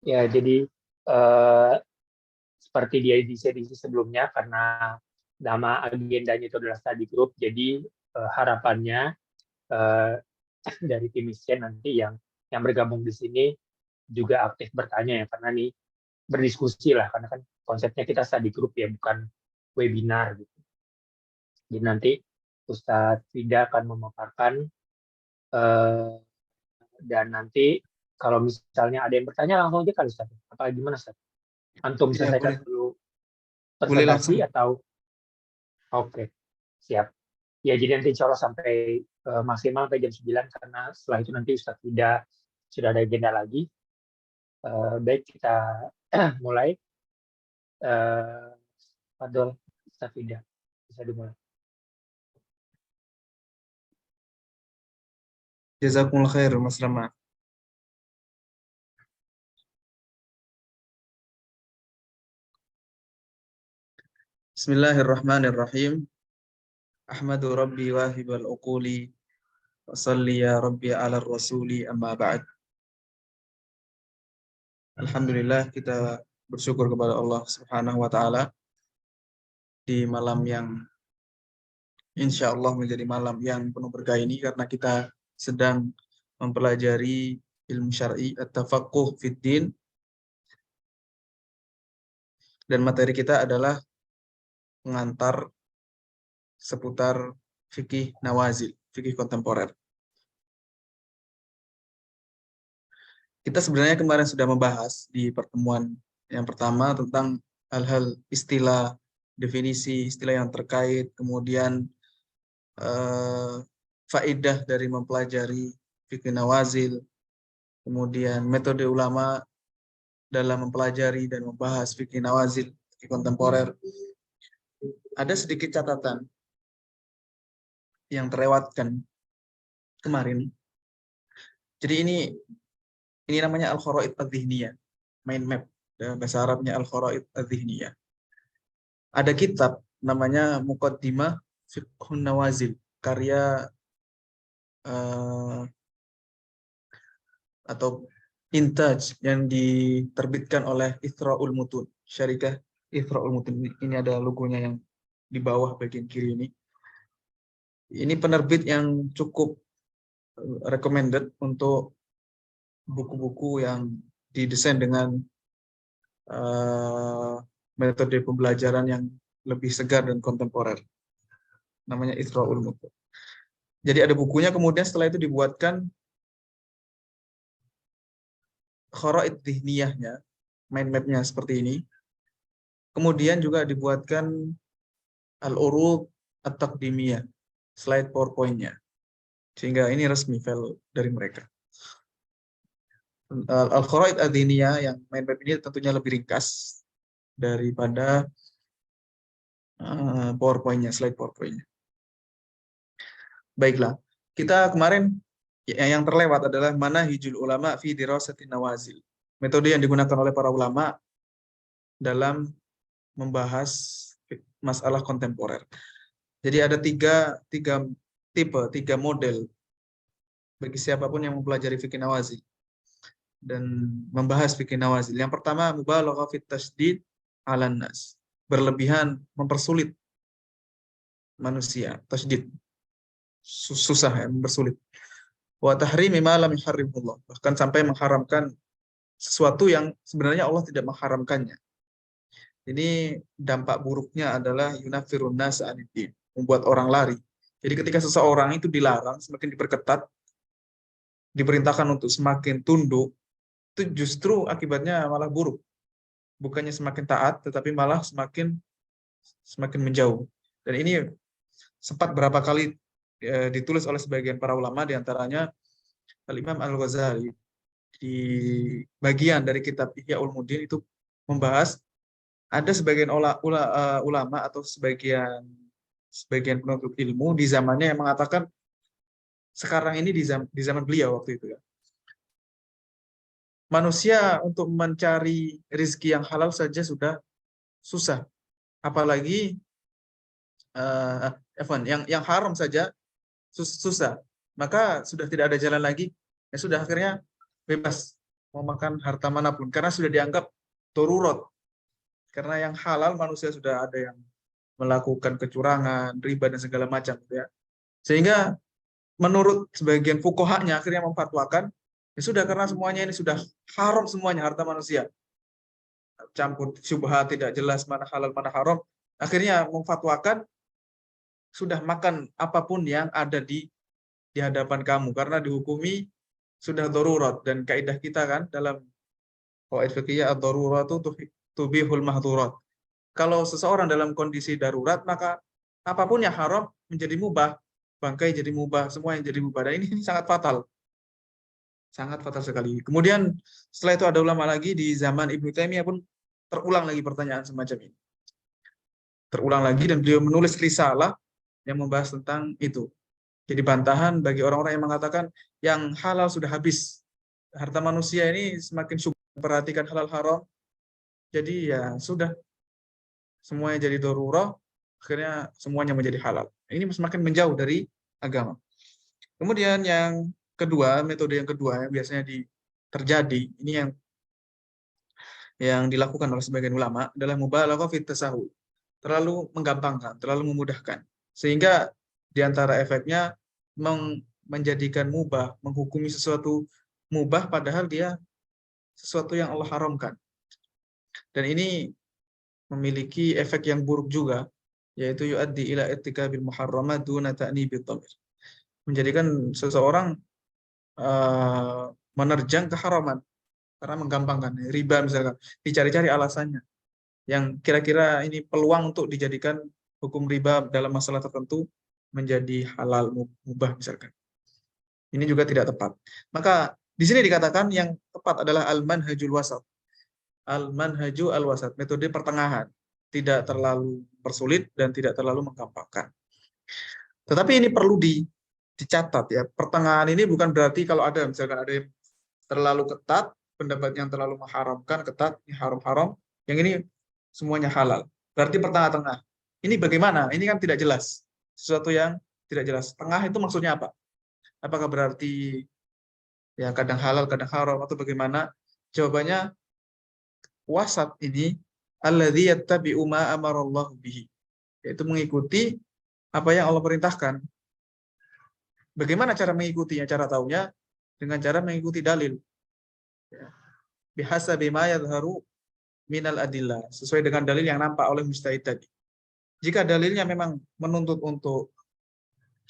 Ya, jadi eh, seperti di edisi-edisi sebelumnya, karena nama agendanya itu adalah study group, jadi harapannya eh, dari tim Mission nanti yang bergabung di sini juga aktif bertanya ya, karena nih berdiskusi lah, karena kan konsepnya kita study group ya, bukan webinar gitu. Jadi nanti Ustadz Fida akan memaparkan, eh, dan nanti kalau misalnya ada yang bertanya langsung aja kali Ustadz. Apa gimana Ustadz? Antum Ya, selesaikan boleh. dulu Boleh langsung. presentasi atau oke, siap. Ya, jadi nanti insya Allah sampai maksimal sampai jam 9, karena setelah itu nanti Ustadz Fida sudah ada agenda lagi. Baik, kita mulai. Fadol, Ustadz Fida, bisa dimulai. Jazakumullah khair, Mas Rama. Bismillahirrahmanirrahim. Ahmadu Rabbi wahibal uquli. Wa salli ya Rabbi ala rasuli amma ba'd. Alhamdulillah, kita bersyukur kepada Allah Subhanahu wa taala di malam yang insya Allah menjadi malam yang penuh berkah ini, karena kita sedang mempelajari ilmu syar'i at-tafaqquh fid din, dan materi kita adalah pengantar seputar fikih nawazil, fikih kontemporer. Kita sebenarnya kemarin sudah membahas di pertemuan yang pertama tentang hal-hal istilah, definisi istilah yang terkait, kemudian faedah dari mempelajari fikih nawazil, kemudian metode ulama dalam mempelajari dan membahas fikih nawazil, fikih kontemporer. Ada sedikit catatan yang terlewatkan kemarin. Jadi ini namanya al-kharaid adz-dzihniyah, mind map. Bahasa Arabnya al-kharaid adz-dzihniyah. Ada kitab namanya Muqaddimah Fiqhun Nawazil, karya atau intaj yang diterbitkan oleh Ithraul Mutun, syarikah Ithraul Mutun. Ini ada logonya yang di bawah bagian kiri ini. Ini penerbit yang cukup recommended untuk buku-buku yang didesain dengan metode pembelajaran yang lebih segar dan kontemporer. Namanya Ithraul Mutun. Jadi ada bukunya, kemudian setelah itu dibuatkan kharaid dzihniyahnya, mind map-nya seperti ini. Kemudian juga dibuatkan al-urud at-taqdimiyah, slide PowerPoint-nya. Sehingga ini resmi file dari mereka. Al-kharaid adz-dzihniyah yang mind map ini tentunya lebih ringkas daripada PowerPoint-nya, slide PowerPoint-nya. Baiklah, kita kemarin yang terlewat adalah manahijul ulama fi dirasatin nawazil. Metode yang digunakan oleh para ulama dalam membahas masalah kontemporer. Jadi ada tiga tipe model bagi siapapun yang mempelajari fikih nawazil dan membahas fikih nawazil. Yang pertama, mubalaghah fit tasydid 'alan nas. Berlebihan mempersulit manusia, tasydid. Susah ya, mempersulit. Wa tahrimi ma lam yuharrimullah. Bahkan sampai mengharamkan sesuatu yang sebenarnya Allah tidak mengharamkannya. Ini dampak buruknya adalah yunafirun nas anid-din, membuat orang lari. Jadi ketika seseorang itu dilarang, semakin diperketat, diperintahkan untuk semakin tunduk, itu justru akibatnya malah buruk. Bukannya semakin taat, tetapi malah semakin menjauh. Dan ini sempat berapa kali ditulis oleh sebagian para ulama, diantaranya Al-Imam Al-Ghazali di bagian dari kitab Ihya Ulumuddin itu membahas, ada sebagian ulama atau sebagian penuntut ilmu di zamannya yang mengatakan, sekarang ini di zaman beliau waktu itu ya, manusia untuk mencari rezeki yang halal saja sudah susah, apalagi yang haram saja susah. Maka sudah tidak ada jalan lagi, ya sudah, akhirnya bebas mau makan harta manapun karena sudah dianggap darurat. Karena yang halal manusia sudah ada yang melakukan kecurangan, riba dan segala macam ya. Sehingga menurut sebagian fuqahanya akhirnya memfatwakan ya sudah karena semuanya ini sudah haram semuanya harta manusia. Campur syubhat tidak jelas mana halal mana haram, akhirnya memfatwakan sudah makan apapun yang ada di hadapan kamu karena dihukumi sudah darurat. Dan kaidah kita kan dalam qawaid fikih ad-daruratu tubihul mahdhurat. Kalau seseorang dalam kondisi darurat maka apapun yang haram menjadi mubah, bangkai jadi mubah, semua yang jadi mubah. Dan ini sangat fatal. Sangat fatal sekali. Kemudian setelah itu ada ulama lagi di zaman Ibnu Taimiyah pun terulang lagi pertanyaan semacam ini. Terulang lagi dan beliau menulis risalah yang membahas tentang itu. Jadi bantahan bagi orang-orang yang mengatakan yang halal sudah habis. Harta manusia ini semakin perhatikan halal haram. Jadi ya sudah semuanya jadi darurah, akhirnya semuanya menjadi halal. Ini semakin menjauh dari agama. Kemudian yang kedua, metode yang kedua yang biasanya terjadi, ini yang dilakukan oleh sebagian ulama adalah mubalaghah fit tasahul. Terlalu menggampangkan, terlalu memudahkan. Sehingga di antara efeknya menjadikan mubah, menghukumi sesuatu mubah padahal dia sesuatu yang Allah haramkan. Dan ini memiliki efek yang buruk juga, yaitu yuaddi ila irtikabil muharramat duna ta'nibil dhamir. Menjadikan seseorang menerjang keharaman karena menggampangkan. Riba misalkan, dicari-cari alasannya. Yang kira-kira ini peluang untuk dijadikan hukum riba dalam masalah tertentu menjadi halal mubah misalkan. Ini juga tidak tepat. Maka di sini dikatakan yang tepat adalah al-manhajul wasat. Al-manhaju al-wasat, metode pertengahan. Tidak terlalu bersulit dan tidak terlalu menggampangkan. Tetapi ini perlu dicatat ya. Pertengahan ini bukan berarti kalau ada misalkan ada yang terlalu ketat, pendapat yang terlalu mengharamkan, ketat, haram-haram, yang ini semuanya halal. Berarti pertengah-tengah. Ini bagaimana? Ini kan tidak jelas. Sesuatu yang tidak jelas. Tengah itu maksudnya apa? Apakah berarti ya kadang halal, kadang haram atau bagaimana? Jawabannya wasat ini alladzi yattabi'u ma amarallahu bihi. Yaitu mengikuti apa yang Allah perintahkan. Bagaimana cara mengikutinya? Cara taunya dengan cara mengikuti dalil. Bihasabi ma yadhharu minal adillah, sesuai dengan dalil yang nampak oleh mujtahid tadi. Jika dalilnya memang menuntut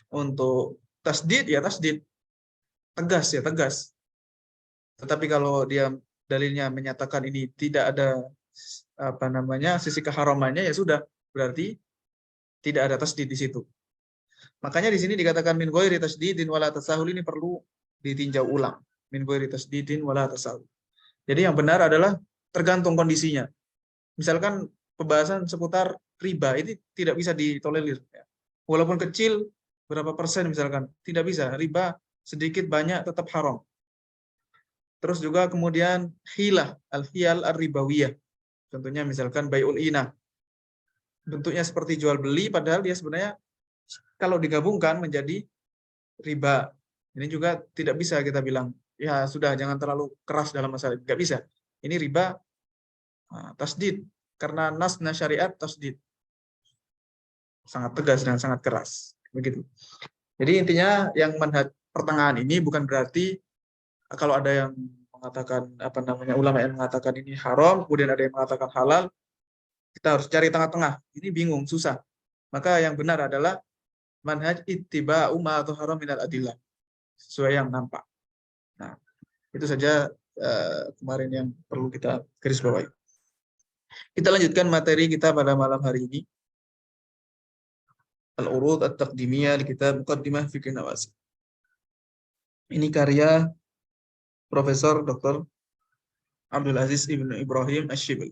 untuk tasdid, ya tasdid. Tegas ya tegas. Tetapi kalau dia dalilnya menyatakan ini tidak ada sisi keharamannya, ya sudah, berarti tidak ada tasdid di situ. Makanya di sini dikatakan min ghairi tasdidin wala tasahul, ini perlu ditinjau ulang. Min ghairi tasdidin wala tasahul. Jadi yang benar adalah tergantung kondisinya. Misalkan pembahasan seputar riba ini tidak bisa ditolerir. Walaupun kecil, berapa persen misalkan, tidak bisa. Riba sedikit banyak tetap haram. Terus juga kemudian hilah, al-hiyal ar-ribawiyah. Contohnya misalkan bai'ul inah. Bentuknya seperti jual beli, padahal dia sebenarnya kalau digabungkan menjadi riba. Ini juga tidak bisa kita bilang, ya sudah jangan terlalu keras dalam masalah. Tidak bisa. Ini riba tasdid. Karena nasna syariat tasdid. Sangat tegas dan sangat keras. Begitu. Jadi intinya yang manhaj pertengahan ini bukan berarti kalau ada yang mengatakan ulama yang mengatakan ini haram, kemudian ada yang mengatakan halal, kita harus cari tengah-tengah. Ini bingung, susah. Maka yang benar adalah manhaj ittiba'u ma dhahara minal adillah, sesuai yang nampak. Nah, itu saja kemarin yang perlu kita garis bawahi. Kita lanjutkan materi kita pada malam hari ini. Al-Urud At-Taqdimiyah di kitab Muqaddimah Fiqh Nawazil. Ini karya Profesor Dr. Abdul Aziz Ibnu Ibrahim Asy-Syibli.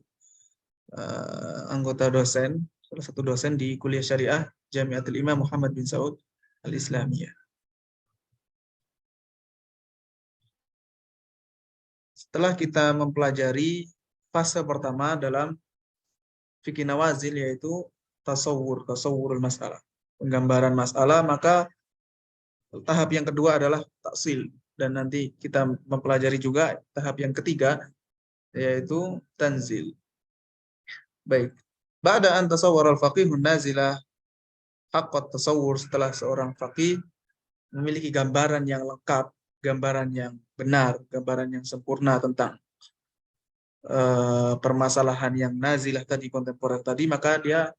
Anggota dosen, salah satu dosen di Kuliah Syariah Jamiatul Imam Muhammad bin Saud Al-Islamiyah. Setelah kita mempelajari fase pertama dalam fikih nawazil, yaitu tasawwurul masalah, penggambaran masalah, maka tahap yang kedua adalah taksil, dan nanti kita mempelajari juga tahap yang ketiga, yaitu tanzil. Baik. Ba'da an tasawwara al-faqihun nazilah haqqat tasawwur, setelah seorang faqih memiliki gambaran yang lengkap, gambaran yang benar, gambaran yang sempurna tentang permasalahan yang nazilah tadi, kontemporer tadi, maka dia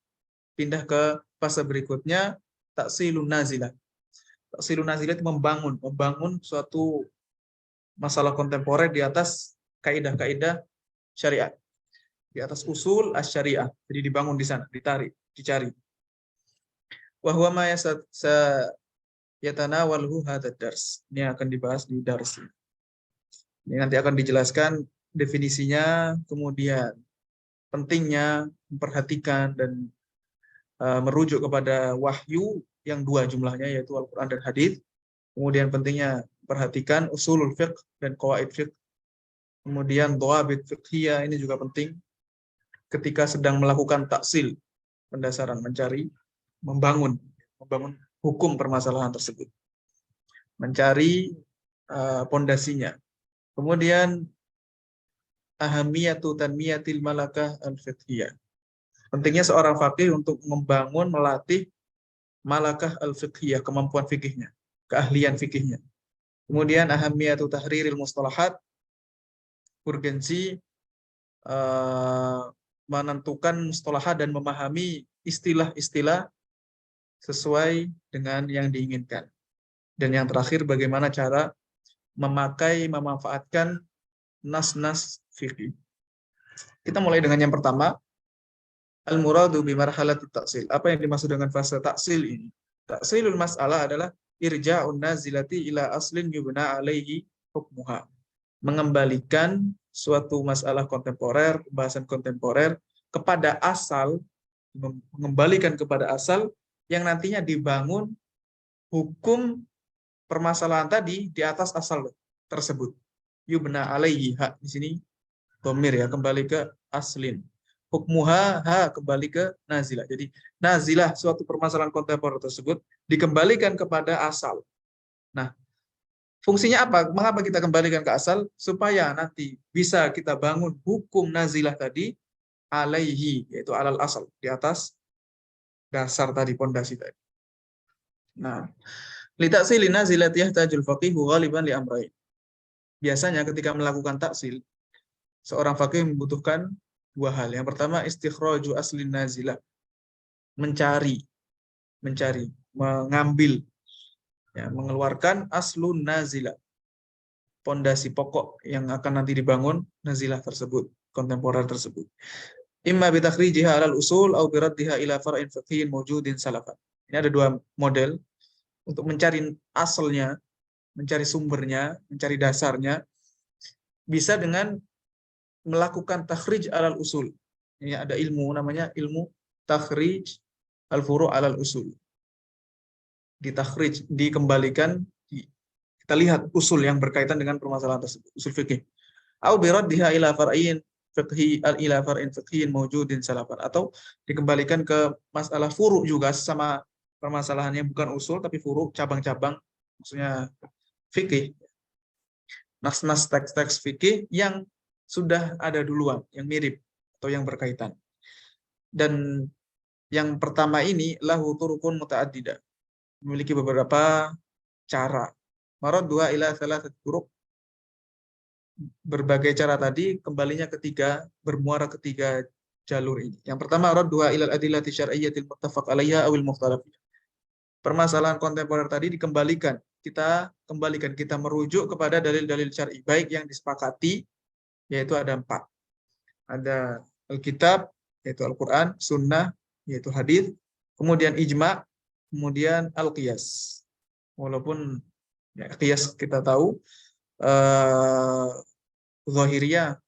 pindah ke fase berikutnya, taksilun nazilah. Taksilun nazilah itu membangun suatu masalah kontemporer di atas kaidah-kaidah syariat, di atas usul asy-syariah. Jadi dibangun di sana, dicari. Wa huwa ma yatanawalhu hadzal dars. Ini akan dibahas di dars. Ini nanti akan dijelaskan definisinya, kemudian pentingnya memperhatikan dan merujuk kepada wahyu yang dua jumlahnya, yaitu Al-Quran dan Hadits. Kemudian pentingnya perhatikan usulul fiqh dan qawaid fiqh. Kemudian dhawabit fiqhiyah, ini juga penting ketika sedang melakukan taksil, pendasaran, membangun hukum permasalahan tersebut, mencari pondasinya. Kemudian ahamiyatu tanmiyatil malakah al-fiqhiyah. Pentingnya seorang faqih untuk membangun, melatih malakah al-fiqhiyah, kemampuan fikihnya, keahlian fikihnya. Kemudian ahamiyatu tahriril mustalahat, urgensi menentukan mustalahat dan memahami istilah-istilah sesuai dengan yang diinginkan. Dan yang terakhir, bagaimana cara memanfaatkan nas-nas fikih. Kita mulai dengan yang pertama, al-muradu bi marhalati taksil. Apa yang dimaksud dengan fase taksil ini? Taksilul mas'alah adalah irja'un nazilati ila aslin yubna alaihi hukmuha. Mengembalikan suatu masalah kontemporer, pembahasan kontemporer kepada asal, mengembalikan kepada asal yang nantinya dibangun hukum permasalahan tadi di atas asal tersebut. Yubna alaihi, hak di sini dhamir ya, kembali ke aslin. Hukmuha, ha, kembali ke nazilah. Jadi nazilah, suatu permasalahan kontemporer tersebut dikembalikan kepada asal. Nah, fungsinya apa? Mengapa kita kembalikan ke asal? Supaya nanti bisa kita bangun hukum nazilah tadi alaihi, yaitu alal asal, di atas dasar tadi, pondasi tadi. Nah, li ta'sili nazilati yahtajul faqihu ghaliban li amrayn. Biasanya ketika melakukan taksil, seorang faqih membutuhkan dua hal. Yang pertama, istikhraju aslin nazilah. Mencari, mengambil, ya, mengeluarkan aslun nazilah, pondasi pokok yang akan nanti dibangun nazilah tersebut, kontemporer tersebut. Imma bitakhrijiha alal usul au biraddiha ila far'in fiqhin mawjudin salafan. Ini ada dua model untuk mencari asalnya, mencari sumbernya, mencari dasarnya. Bisa dengan melakukan takhrij alal usul. Ini ada ilmu namanya ilmu takhrij al-furu' alal usul. Ditakhrij, dikembalikan, kita lihat usul yang berkaitan dengan permasalahan tersebut, usul fikih. Au biraddiha ila far'in fiqhin mawjudin salafan, atau dikembalikan ke masalah furu' juga, sama permasalahannya bukan usul tapi furu', cabang-cabang, maksudnya fikih. Nas-nas teks-teks fikih yang sudah ada duluan, yang mirip atau yang berkaitan. Dan yang pertama ini lahu turukun muta'addidah, memiliki beberapa cara. Maradduha ila thalathati turuq, berbagai cara tadi kembalinya ketiga, bermuara ketiga jalur ini. Yang pertama, radduha ila al-adillati syar'iyyatil muttafaq 'alaiha awil mukhtalaf. Permasalahan kontemporer tadi dikembalikan, kita merujuk kepada dalil-dalil syar'i, baik yang disepakati, yaitu ada 4. Ada Alkitab, yaitu Al-Quran, Sunnah, yaitu hadis, kemudian ijma', kemudian al-qiyas. Walaupun ya, qiyas kita tahu Zahiriyah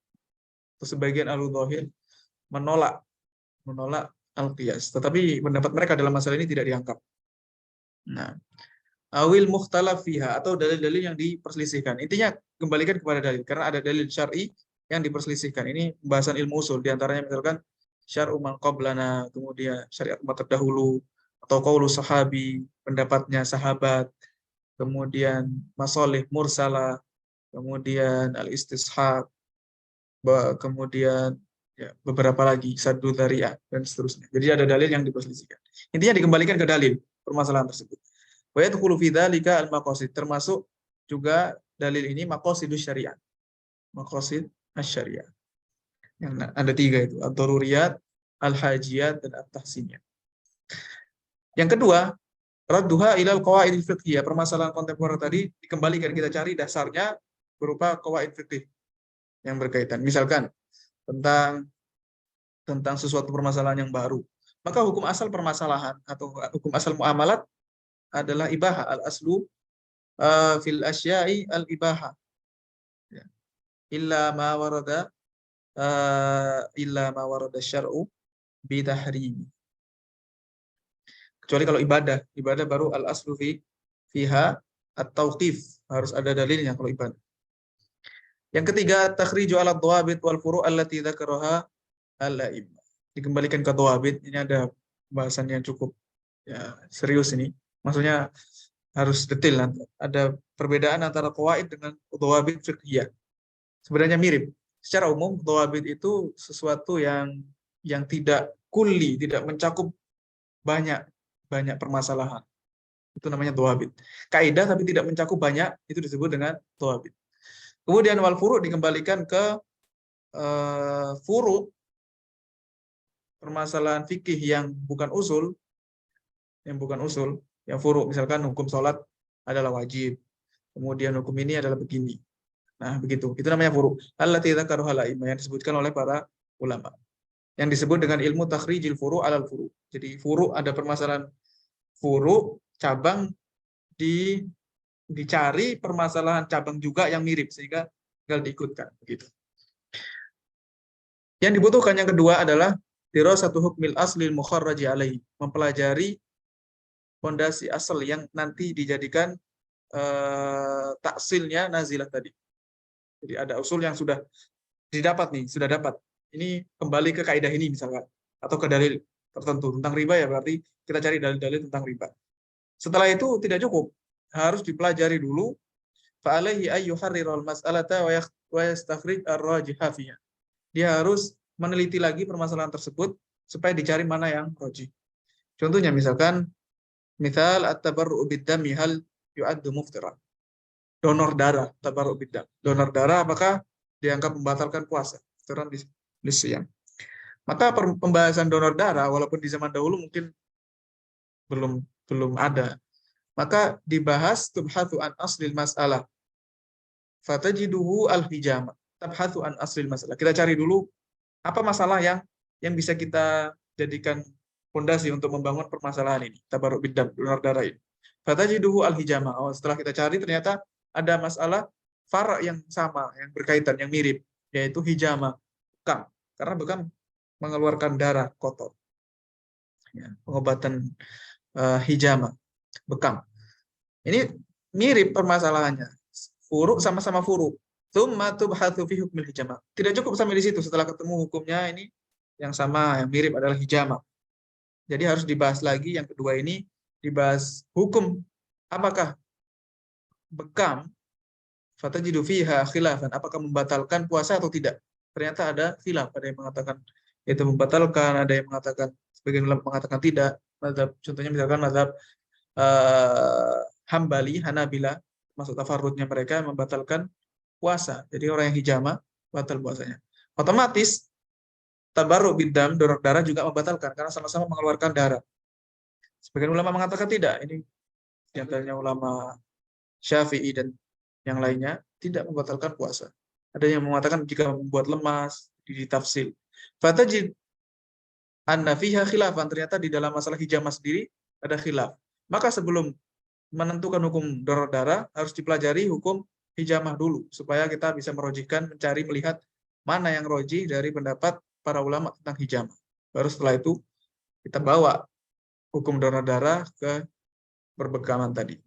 atau sebagian al-Zahir menolak al-qiyas, tetapi pendapat mereka dalam masalah ini tidak dianggap. Nah, awil mukhtalaf fiha, atau dalil-dalil yang diperselisihkan. Intinya kembalikan kepada dalil, karena ada dalil syar'i yang diperselisihkan. Ini pembahasan ilmu usul, diantaranya misalkan syar'u man qablana, kemudian syariat umat terdahulu, atau qaulu sahabi, pendapatnya sahabat, kemudian masalih mursalah, kemudian al-istishab, kemudian ya, beberapa lagi saddu dzari'ah dan seterusnya. Jadi ada dalil yang diperselisihkan. Intinya dikembalikan ke dalil permasalahan tersebut. Wa yadkhulu fi dzalika al-maqasid, termasuk juga dalil ini maqasidus syariah. Maqasid asy-syariah. Yang ada 3 itu, ad-daruriyat, al-hajiyat, dan at-tahsiniyat. Yang kedua, radduha ilal qawaidil fiqhiyah. Permasalahan kontemporer tadi dikembalikan, kita cari dasarnya berupa qawaid fiqh yang berkaitan. Misalkan tentang sesuatu permasalahan yang baru. Maka hukum asal permasalahan atau hukum asal muamalat adalah ibahah, al-aslu fil asya'i al-ibahah. Ya. Illa ma warada syar'u bi tahrimi. Kecuali kalau ibadah baru al-aslu fiha at-tauqif, harus ada dalilnya kalau ibadah. Yang ketiga, takhriju ala dhawabit wal furu' allati dzakaraha al-a'immah. Dikembalikan ke dhawabit, ini ada bahasan yang cukup ya, serius ini. Maksudnya harus detail. Ada perbedaan antara qawaid dengan dhawabit fiqhiyah. Sebenarnya mirip. Secara umum dhawabit itu sesuatu yang tidak kulli, tidak mencakup banyak permasalahan. Itu namanya dhawabit. Kaidah tapi tidak mencakup banyak, itu disebut dengan dhawabit. Kemudian wal furu' dikembalikan ke furu', permasalahan fikih yang bukan usul, yang furu', misalkan hukum sholat adalah wajib, kemudian hukum ini adalah begini. Nah, begitu. Itu namanya furu'. Allati dzakaraha al-a'immah, yang disebutkan oleh para ulama. Yang disebut dengan ilmu takhrijil furu' alal furu'. Jadi furu' ada permasalahan furu', cabang dicari permasalahan cabang juga yang mirip sehingga tinggal diikutkan begitu. Yang dibutuhkan yang kedua adalah dirasatu hukmil aslil mukharraji alaihi, mempelajari fondasi asal yang nanti dijadikan taksilnya nazilah tadi. Jadi ada usul yang sudah dapat. Ini kembali ke kaidah ini misalkan atau ke dalil tertentu tentang riba, ya berarti kita cari dalil-dalil tentang riba. Setelah itu tidak cukup, harus dipelajari dulu. Fa'alaihi ayyuharrirul mas'alata wa yastakhrij ar-rajiha fiha. Dia harus meneliti lagi permasalahan tersebut supaya dicari mana yang rajih. Contohnya misalkan misal at-tabarru'u bid-dami hal yu'addu muftiran. Donor darah, tabarru'u bid-dam. Donor darah apakah dianggap membatalkan puasa? Muftiran di siyam. Maka pembahasan donor darah walaupun di zaman dahulu mungkin belum ada. Maka dibahas tubhathu an aslil mas'alah. Fatajiduhu al-hijama. Tabhathu an aslil mas'alah. Kita cari dulu apa masalah yang bisa kita jadikan fondasi untuk membangun permasalahan ini. Tabarruk biddam, donor darah ini. Fatajiduhu al-hijama. Setelah kita cari ternyata ada masalah far' yang sama, yang berkaitan, yang mirip, yaitu hijama, bekam. Karena bekam mengeluarkan darah kotor. Ya, pengobatan hijama, bekam. Ini mirip permasalahannya. Furu' sama-sama furu'. Tsumma tubhatsu fi hukmil hijama. Tidak cukup sampai di situ, setelah ketemu hukumnya ini yang sama, yang mirip adalah hijama. Jadi harus dibahas lagi yang kedua ini, dibahas hukum apakah bekam fatajidu fiha khilafan, apakah membatalkan puasa atau tidak. Ternyata ada khilaf, ada yang mengatakan itu membatalkan, ada yang mengatakan sebagian ulama mengatakan tidak. Mazhab, contohnya misalkan mazhab Hambali, Hanabila, masuk tafarrudnya mereka membatalkan puasa. Jadi orang yang hijama batal puasanya. Otomatis tabarruk biddam, donor darah juga membatalkan karena sama-sama mengeluarkan darah. Sebagian ulama mengatakan tidak. Ini di antaranya ulama Syafi'i dan yang lainnya tidak membatalkan puasa. Ada yang mengatakan jika membuat lemas, ditafsil. Fatajid anna fiha khilafan, ternyata di dalam masalah hijama sendiri ada khilaf. Maka sebelum menentukan hukum donor darah harus dipelajari hukum hijamah dulu supaya kita bisa merojihkan, mencari, melihat mana yang rojih dari pendapat para ulama tentang hijamah. Baru setelah itu kita bawa hukum donor darah ke perbekaman tadi.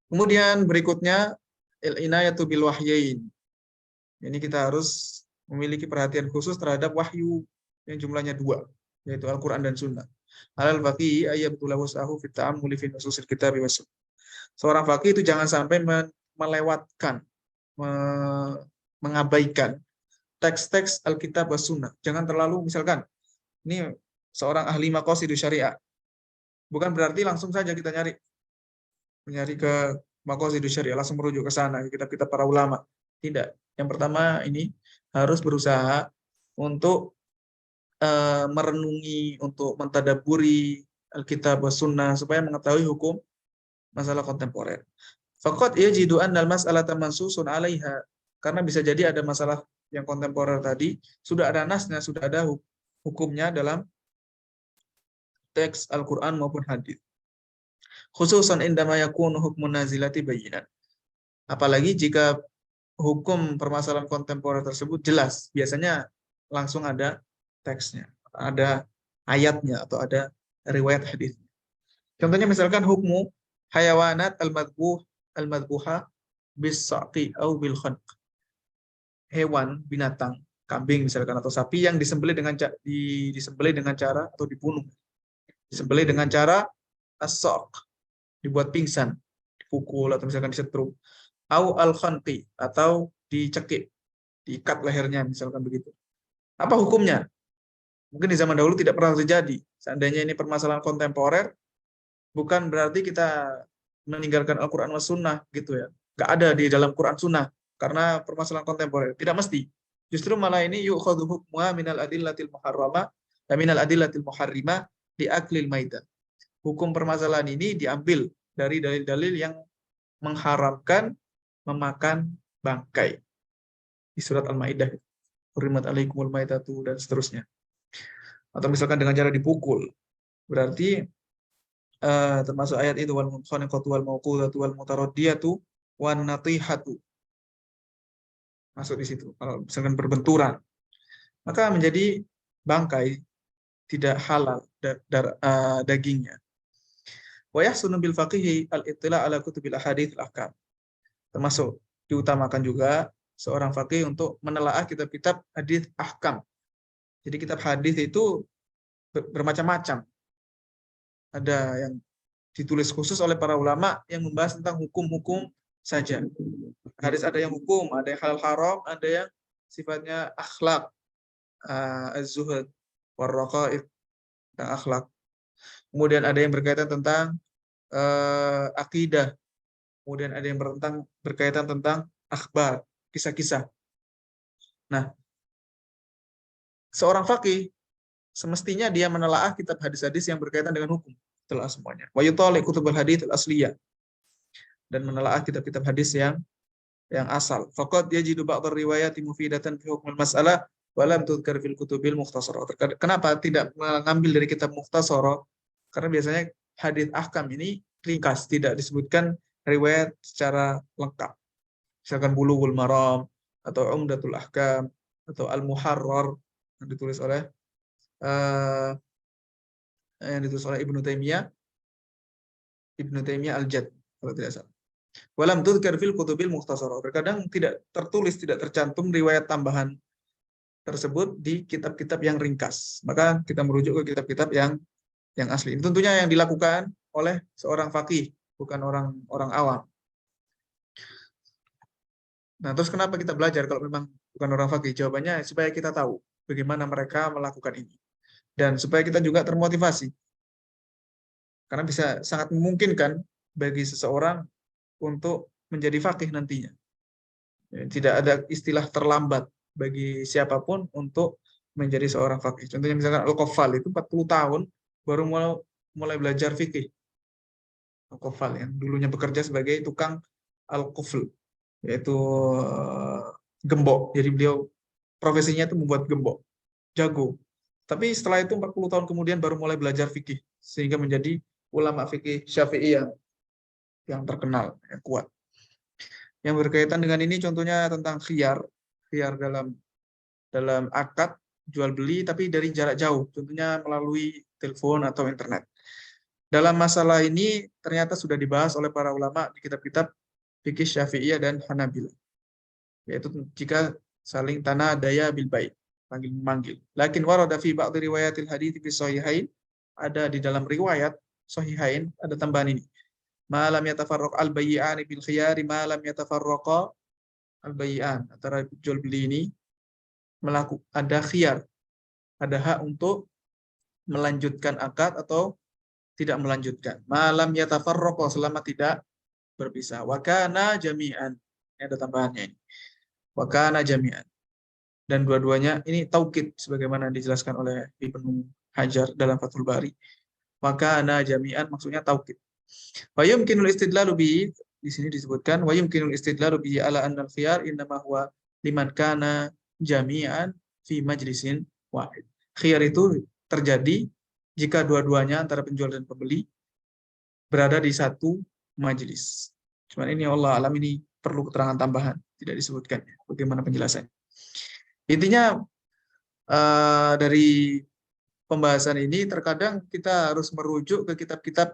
Kemudian berikutnya al-inayatu bil wahyain. Ini kita harus memiliki perhatian khusus terhadap wahyu yang jumlahnya 2, yaitu Al-Qur'an dan Sunnah. Alal baqi ayyabtula wasahu fit ta'ammuli fi nususil kitab wa sunnah. Seorang faqih itu jangan sampai melewatkan, mengabaikan teks-teks Alkitab was Sunnah. Jangan terlalu, misalkan, ini seorang ahli maqasidus syariah. Bukan berarti langsung saja kita nyari ke maqasidus syariah, langsung merujuk ke sana, ke kitab-kitab para ulama. Tidak. Yang pertama ini harus berusaha untuk merenungi, untuk mentadaburi Alkitab was Sunnah supaya mengetahui hukum masalah kontemporer. Faqad yajidu annal mas'alata mansusun 'alaiha. Karena bisa jadi ada masalah yang kontemporer tadi sudah ada nasnya, sudah ada hukumnya dalam teks Al-Qur'an maupun hadis. Khususan indama yakunu hukmun nazilati bayinan. Apalagi jika hukum permasalahan kontemporer tersebut jelas, biasanya langsung ada teksnya, ada ayatnya atau ada riwayat hadisnya. Contohnya misalkan hukmu hayawanat al-madbuha bis-saqi au bil khanq. Hewan, binatang, kambing misalkan atau sapi yang disembelih dengan cara atau dibunuh. Disembelih dengan cara as-saq, dibuat pingsan, dipukul atau misalkan disetrum. Au al-khanqi atau dicekik, diikat lehernya misalkan begitu. Apa hukumnya? Mungkin di zaman dahulu tidak pernah terjadi. Seandainya ini permasalahan kontemporer, bukan berarti kita meninggalkan Al-Quran was Sunnah gitu ya. Nggak ada di dalam Quran Sunnah karena permasalahan kontemporer. Tidak mesti. Justru malah ini yu'khadhu hukmuha minal adillatil muharramah dan minal adillatil muharrimah di aklil maidah. Hukum permasalahan ini diambil dari dalil-dalil yang mengharamkan memakan bangkai. Di surat Al-Maidah. Hurrimat alaikumul maitatu dan seterusnya. Atau misalkan dengan cara dipukul. Berarti termasuk ayat itu wal munkhaniqatu wal mawqudatu wal mutaraddiyatu wan natihatu. Masuk di situ. Kalau misalkan berbenturan, maka menjadi bangkai, tidak halal dagingnya. Wa yahsunu bil faqihi al-ittila' ala kutubil ahadits al-ahkam. Termasuk diutamakan juga seorang faqih untuk menelaah kitab-kitab hadis ahkam. Jadi kitab hadis itu bermacam-macam. Ada yang ditulis khusus oleh para ulama yang membahas tentang hukum-hukum saja. Hadis ada yang hukum, ada yang halal haram, ada yang sifatnya akhlak, az-zuhud, war-raqaib, tentang akhlak. Kemudian ada yang berkaitan tentang akidah. Kemudian ada yang berkaitan tentang akhbar, kisah-kisah. Nah, seorang faqih semestinya dia menelaah kitab hadis-hadis yang berkaitan dengan hukum, telah semuanya. Wa yutali kutubul hadits al-asliyah, dan menelaah kitab-kitab hadis yang asal. Faqad yajidu ba'd ar-riwayati mufidatan fi hukm al-mas'alah wa lam tudhkar fil kutubil mukhtasarah. Kenapa tidak mengambil dari kitab mukhtasarah? Karena biasanya hadis ahkam ini ringkas, tidak disebutkan riwayat secara lengkap. Misalkan Bulughul Maram atau Umdatul Ahkam atau Al-Muharrar yang ditulis oleh Ibnu Taimiyah Al-Jadd kalau tidak salah. Walam tudhkar fil kutubil mukhtasarah. Terkadang tidak tertulis, tidak tercantum riwayat tambahan tersebut di kitab-kitab yang ringkas. Maka kita merujuk ke kitab-kitab yang asli. Ini tentunya yang dilakukan oleh seorang faqih, bukan orang awam. Nah, terus kenapa kita belajar kalau memang bukan orang faqih? Jawabannya supaya kita tahu bagaimana mereka melakukan ini. Dan supaya kita juga termotivasi. Karena bisa sangat memungkinkan bagi seseorang untuk menjadi faqih nantinya. Tidak ada istilah terlambat bagi siapapun untuk menjadi seorang faqih. Contohnya misalkan Al-Qaffal itu 40 tahun baru mulai belajar fikih. Al-Qaffal yang dulunya bekerja sebagai tukang al-qufl, yaitu gembok. Jadi beliau profesinya itu membuat gembok. Jago. Tapi setelah itu 40 tahun kemudian baru mulai belajar fikih sehingga menjadi ulama fikih Syafi'i yang terkenal, yang kuat. Yang berkaitan dengan ini contohnya tentang khiyar dalam akad jual beli tapi dari jarak jauh, contohnya melalui telepon atau internet. Dalam masalah ini ternyata sudah dibahas oleh para ulama di kitab-kitab fikih Syafi'iyah dan Hanabilah. Yaitu jika saling tanah daya bil bait, panggil memanggil. Lakin warada fi ba'd riwayatil hadits fi sahihain, ada di dalam riwayat sahihain ada tambahan ini. ma lam yatafarraq al-bayyi'ani bil khiyari ma lam yatafarraqa al-bayyi'an. Antara jual beli ini ada khiyar, ada hak untuk melanjutkan akad atau tidak melanjutkan. Malam yatafarraqa, selama tidak berpisah. Wa kana jami'an. Ini ada tambahannya ini. Wa kana jami'an. Dan dua-duanya ini taukid sebagaimana dijelaskan oleh Ibnu Hajar dalam Fathul Bari. Wa kana jami'an maksudnya taukid. Wa yumkinul istidlalu bihi, di sini disebutkan wa yumkinul istidlalu bihi ala anna al-khiyar innama huwa liman kana jami'an fi majlisin wahid. Khiyar itu terjadi jika dua-duanya antara penjual dan pembeli berada di satu majelis. Cuman ini Allah alam, ini perlu keterangan tambahan, tidak disebutkan bagaimana penjelasannya. Intinya dari pembahasan ini terkadang kita harus merujuk ke kitab-kitab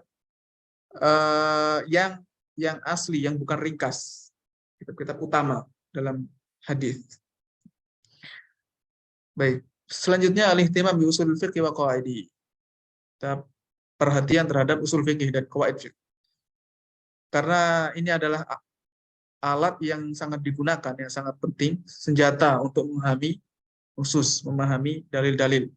yang asli, yang bukan ringkas, kitab-kitab utama dalam hadis. Baik, selanjutnya al-ihtimam bi usul fiqh wa qawaidi. Kita perhatian terhadap usul fikih dan qawaid fiqh. Karena ini adalah alat yang sangat digunakan, yang sangat penting, senjata untuk memahami usus, memahami dalil-dalil.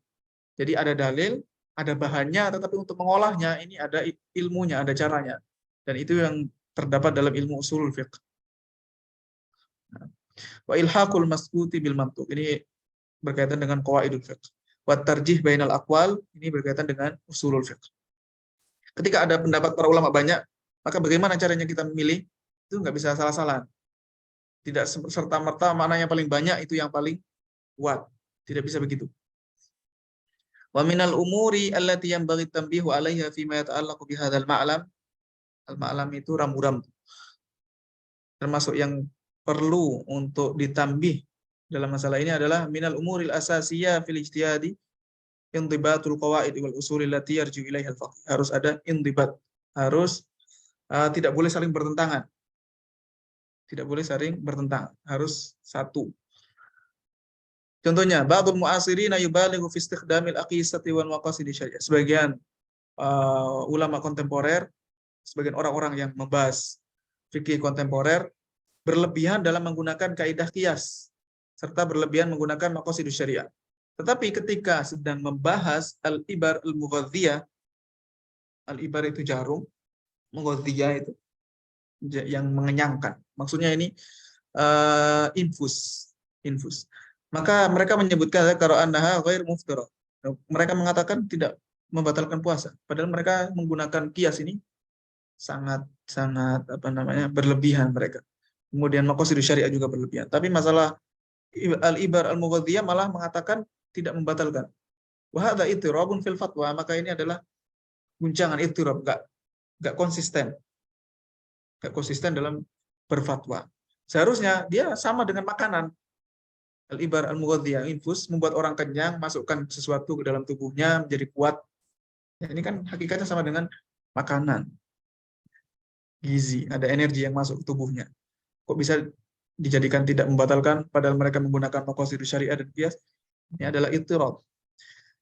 Jadi ada dalil, ada bahannya, tetapi untuk mengolahnya ini ada ilmunya, ada caranya. Dan itu yang terdapat dalam ilmu usul fiqh. Wa ilhaqul maskuti bil mantuq. Ini berkaitan dengan qawaidul fiqh. Wa tarjih bainal aqwal, ini berkaitan dengan usulul fiqh. Ketika ada pendapat para ulama banyak, maka bagaimana caranya kita memilih? Itu nggak bisa salah-salah. Tidak serta-merta mana yang paling banyak itu yang paling kuat. Tidak bisa begitu. Wa minal umuri allati yanbaghi tanbihu 'alaiha fi ma yata'allaqu bi hadzal ma'lam. Al-ma'lam itu rambu-rambu. Termasuk yang perlu untuk ditambih dalam masalah ini adalah minal umuril asasiyah fil ijtihadi indibatul qawaid wal usul allati yarju ilaiha al-faqih. Harus ada indibat. Harus tidak boleh saling bertentangan. Tidak boleh saling bertentangan. Harus satu. Contohnya, ba'dul mu'asirina yubalighu fi istikhdamil aqisati wal maqasidi syariah. Sebagian ulama kontemporer, sebagian orang-orang yang membahas fikih kontemporer berlebihan dalam menggunakan kaidah qiyas serta berlebihan menggunakan maqasidus syariah. Tetapi ketika sedang membahas al-ibar al-mughadhiyah, al-ibar itu jarum, mughadhiyah itu yang mengenyangkan. Maksudnya ini infus. Maka mereka menyebutkan kalau annaha ghair muftirah. Mereka mengatakan tidak membatalkan puasa. Padahal mereka menggunakan qiyas ini sangat berlebihan mereka. Kemudian maqasidus syariah juga berlebihan. Tapi masalah al-ibar al-mughadhiyah malah mengatakan tidak membatalkan. Wa hadza ittirabun fil fatwa, maka ini adalah guncangan, ittirab, enggak konsisten. Enggak konsisten dalam berfatwa. Seharusnya dia sama dengan makanan. Al-ibar al-mughadhiyah, infus, membuat orang kenyang, masukkan sesuatu ke dalam tubuhnya menjadi kuat. Ya, ini kan hakikatnya sama dengan makanan. Gizi, ada energi yang masuk ke tubuhnya. Kok bisa dijadikan tidak membatalkan padahal mereka menggunakan maqasidus syariah dan qiyas? Ini adalah ittirab.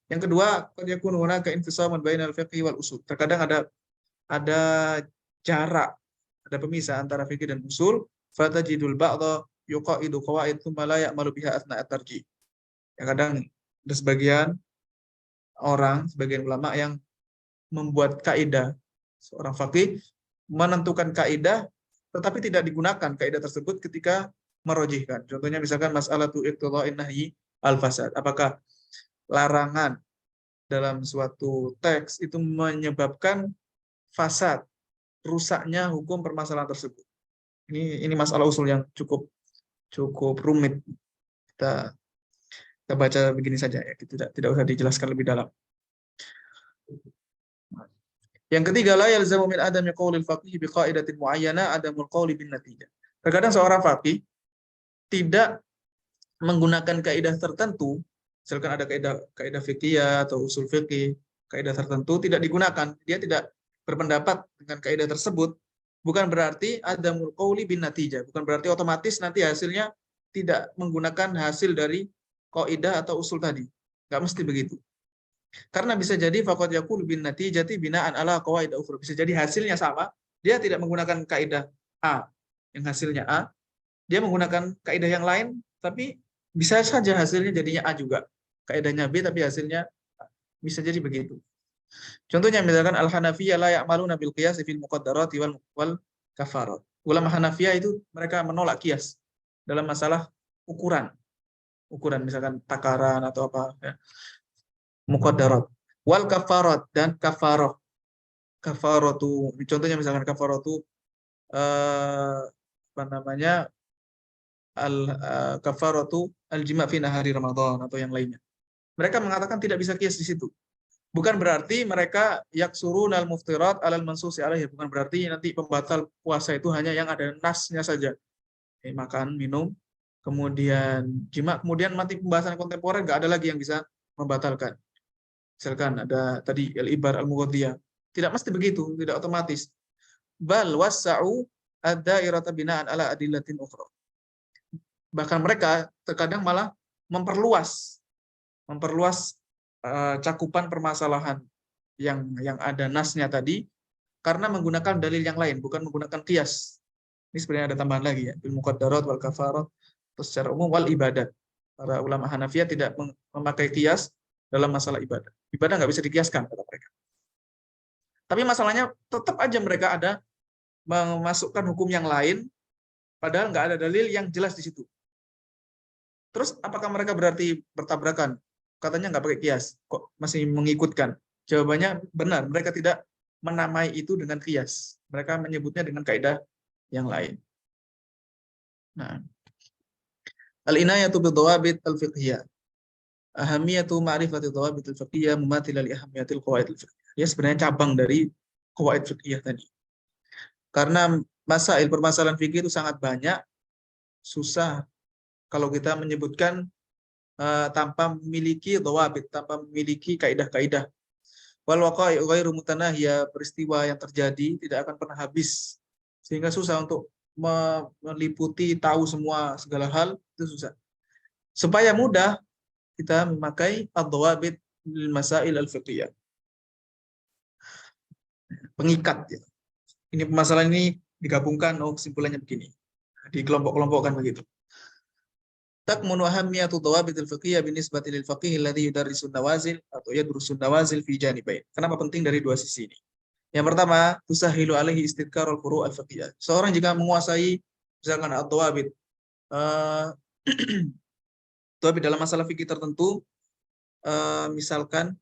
Yang kedua, qad yakunu hunaka infisaman bainal fiqh wal usul. Terkadang ada jarak, ada pemisah antara fikih dan usul. Fatajidul ba'dha yuqaidu qawaid tsumma la ya'malu biha athna at-tarjih. Kadang ada sebagian ulama yang membuat kaidah, seorang faqih menentukan kaidah tetapi tidak digunakan kaidah tersebut ketika merojihkan. Contohnya misalkan mas'alatu iqtidha'in nahyi al-fasad. Apakah larangan dalam suatu teks itu menyebabkan fasad, rusaknya hukum permasalahan tersebut? Ini masalah usul yang cukup rumit. Kita baca begini saja ya, tidak usah dijelaskan lebih dalam. Yang ketiga, la yalzamu min adami qaulil faqih bi qaidatin muayyana adamul qauli bin natijah. Terkadang seorang faqih tidak menggunakan kaidah tertentu, misalkan ada kaidah fikih atau usul fikih, kaidah tertentu tidak digunakan, dia tidak berpendapat dengan kaidah tersebut, bukan berarti adamul qauli bin natijah, bukan berarti otomatis nanti hasilnya tidak menggunakan hasil dari kaidah atau usul tadi. Enggak mesti begitu. Karena bisa jadi faqad yaqulu bin natijati bina'an ala qawaid ukhra. Bisa jadi hasilnya sama, dia dia tidak menggunakan kaidah A yang hasilnya A, dia menggunakan kaidah yang lain, tapi bisa saja hasilnya jadinya A juga. Kaidahnya B tapi hasilnya A. Bisa jadi begitu. Contohnya misalkan Al-Hanafiyah la ya'maluna bil qiyas fil muqaddarati wal kafarat. Ulama Hanafiyah itu mereka menolak kias dalam masalah ukuran. Ukuran misalkan takaran atau apa ya. Muqaddarat. Wal kafarat dan kafaroh. Kafaratu contohnya misalkan kafaratu apa namanya kafaratu al-jima' fi nahari Ramadan atau yang lainnya. Mereka mengatakan tidak bisa kias di situ. Bukan berarti mereka yaksurun al-muftirat alal mansusi alaihi, bukan berarti nanti pembatal puasa itu hanya yang ada nasnya saja. Makan, minum, kemudian jima, kemudian nanti pembahasan kontemporer nggak ada lagi yang bisa membatalkan. Misalkan ada tadi al-ibar al-mughadiyah. Tidak mesti begitu, tidak otomatis. Bal wassa'u ad-dairata bina'an ala adillatin ukhra. Bahkan mereka terkadang malah memperluas cakupan permasalahan yang ada nasnya tadi karena menggunakan dalil yang lain, bukan menggunakan qiyas. Ini sebenarnya ada tambahan lagi ya, bil muqaddarat wal kafarat, terus secara umum wal ibadat. Para ulama Hanafiyah tidak memakai qiyas dalam masalah ibadah. Ibadah nggak bisa dikiaskan kata mereka. Tapi masalahnya tetap aja mereka ada memasukkan hukum yang lain, padahal nggak ada dalil yang jelas di situ. Terus apakah mereka berarti bertabrakan? Katanya nggak pakai kias, kok masih mengikutkan? Jawabannya benar, mereka tidak menamai itu dengan kias. Mereka menyebutnya dengan kaidah yang lain. Nah, al-inayatu bidhawabit al-fiqhiyah. Ahamiyatu ma'rifati dhawabit al-fiqhiyah mumathila li ahamiyatil qawaid al-fiqhiyah. Ya sebenarnya cabang dari qawaid fiqhiyah tadi. Karena masail permasalahan fikih itu sangat banyak, susah kalau kita menyebutkan tanpa memiliki dhawabit, tanpa memiliki kaidah-kaidah. Wal waqa'i ghairu mutanahiyah, peristiwa yang terjadi tidak akan pernah habis. Sehingga susah untuk meliputi tahu semua segala hal, itu susah. Supaya mudah kita memakai ad-dhawabit lil masail al-fiqhiyah. Pengikat ya. Ini permasalahan ini digabungkan, kesimpulannya begini. Dikelompok-kelompokkan begitu. Takmunu ahammiyatu dhawabitil fiqhiyah binisbati lil faqih alladhi yudarrisun nawazil atau yadrusun nawazil fi janibain. Kenapa penting dari dua sisi ini? Yang pertama, tusahilu alaihi istidkarul furu' al-fiqhiyah. Seorang jika menguasai misalkan ad-dhawabit dhawabit dalam masalah fikih tertentu, misalkan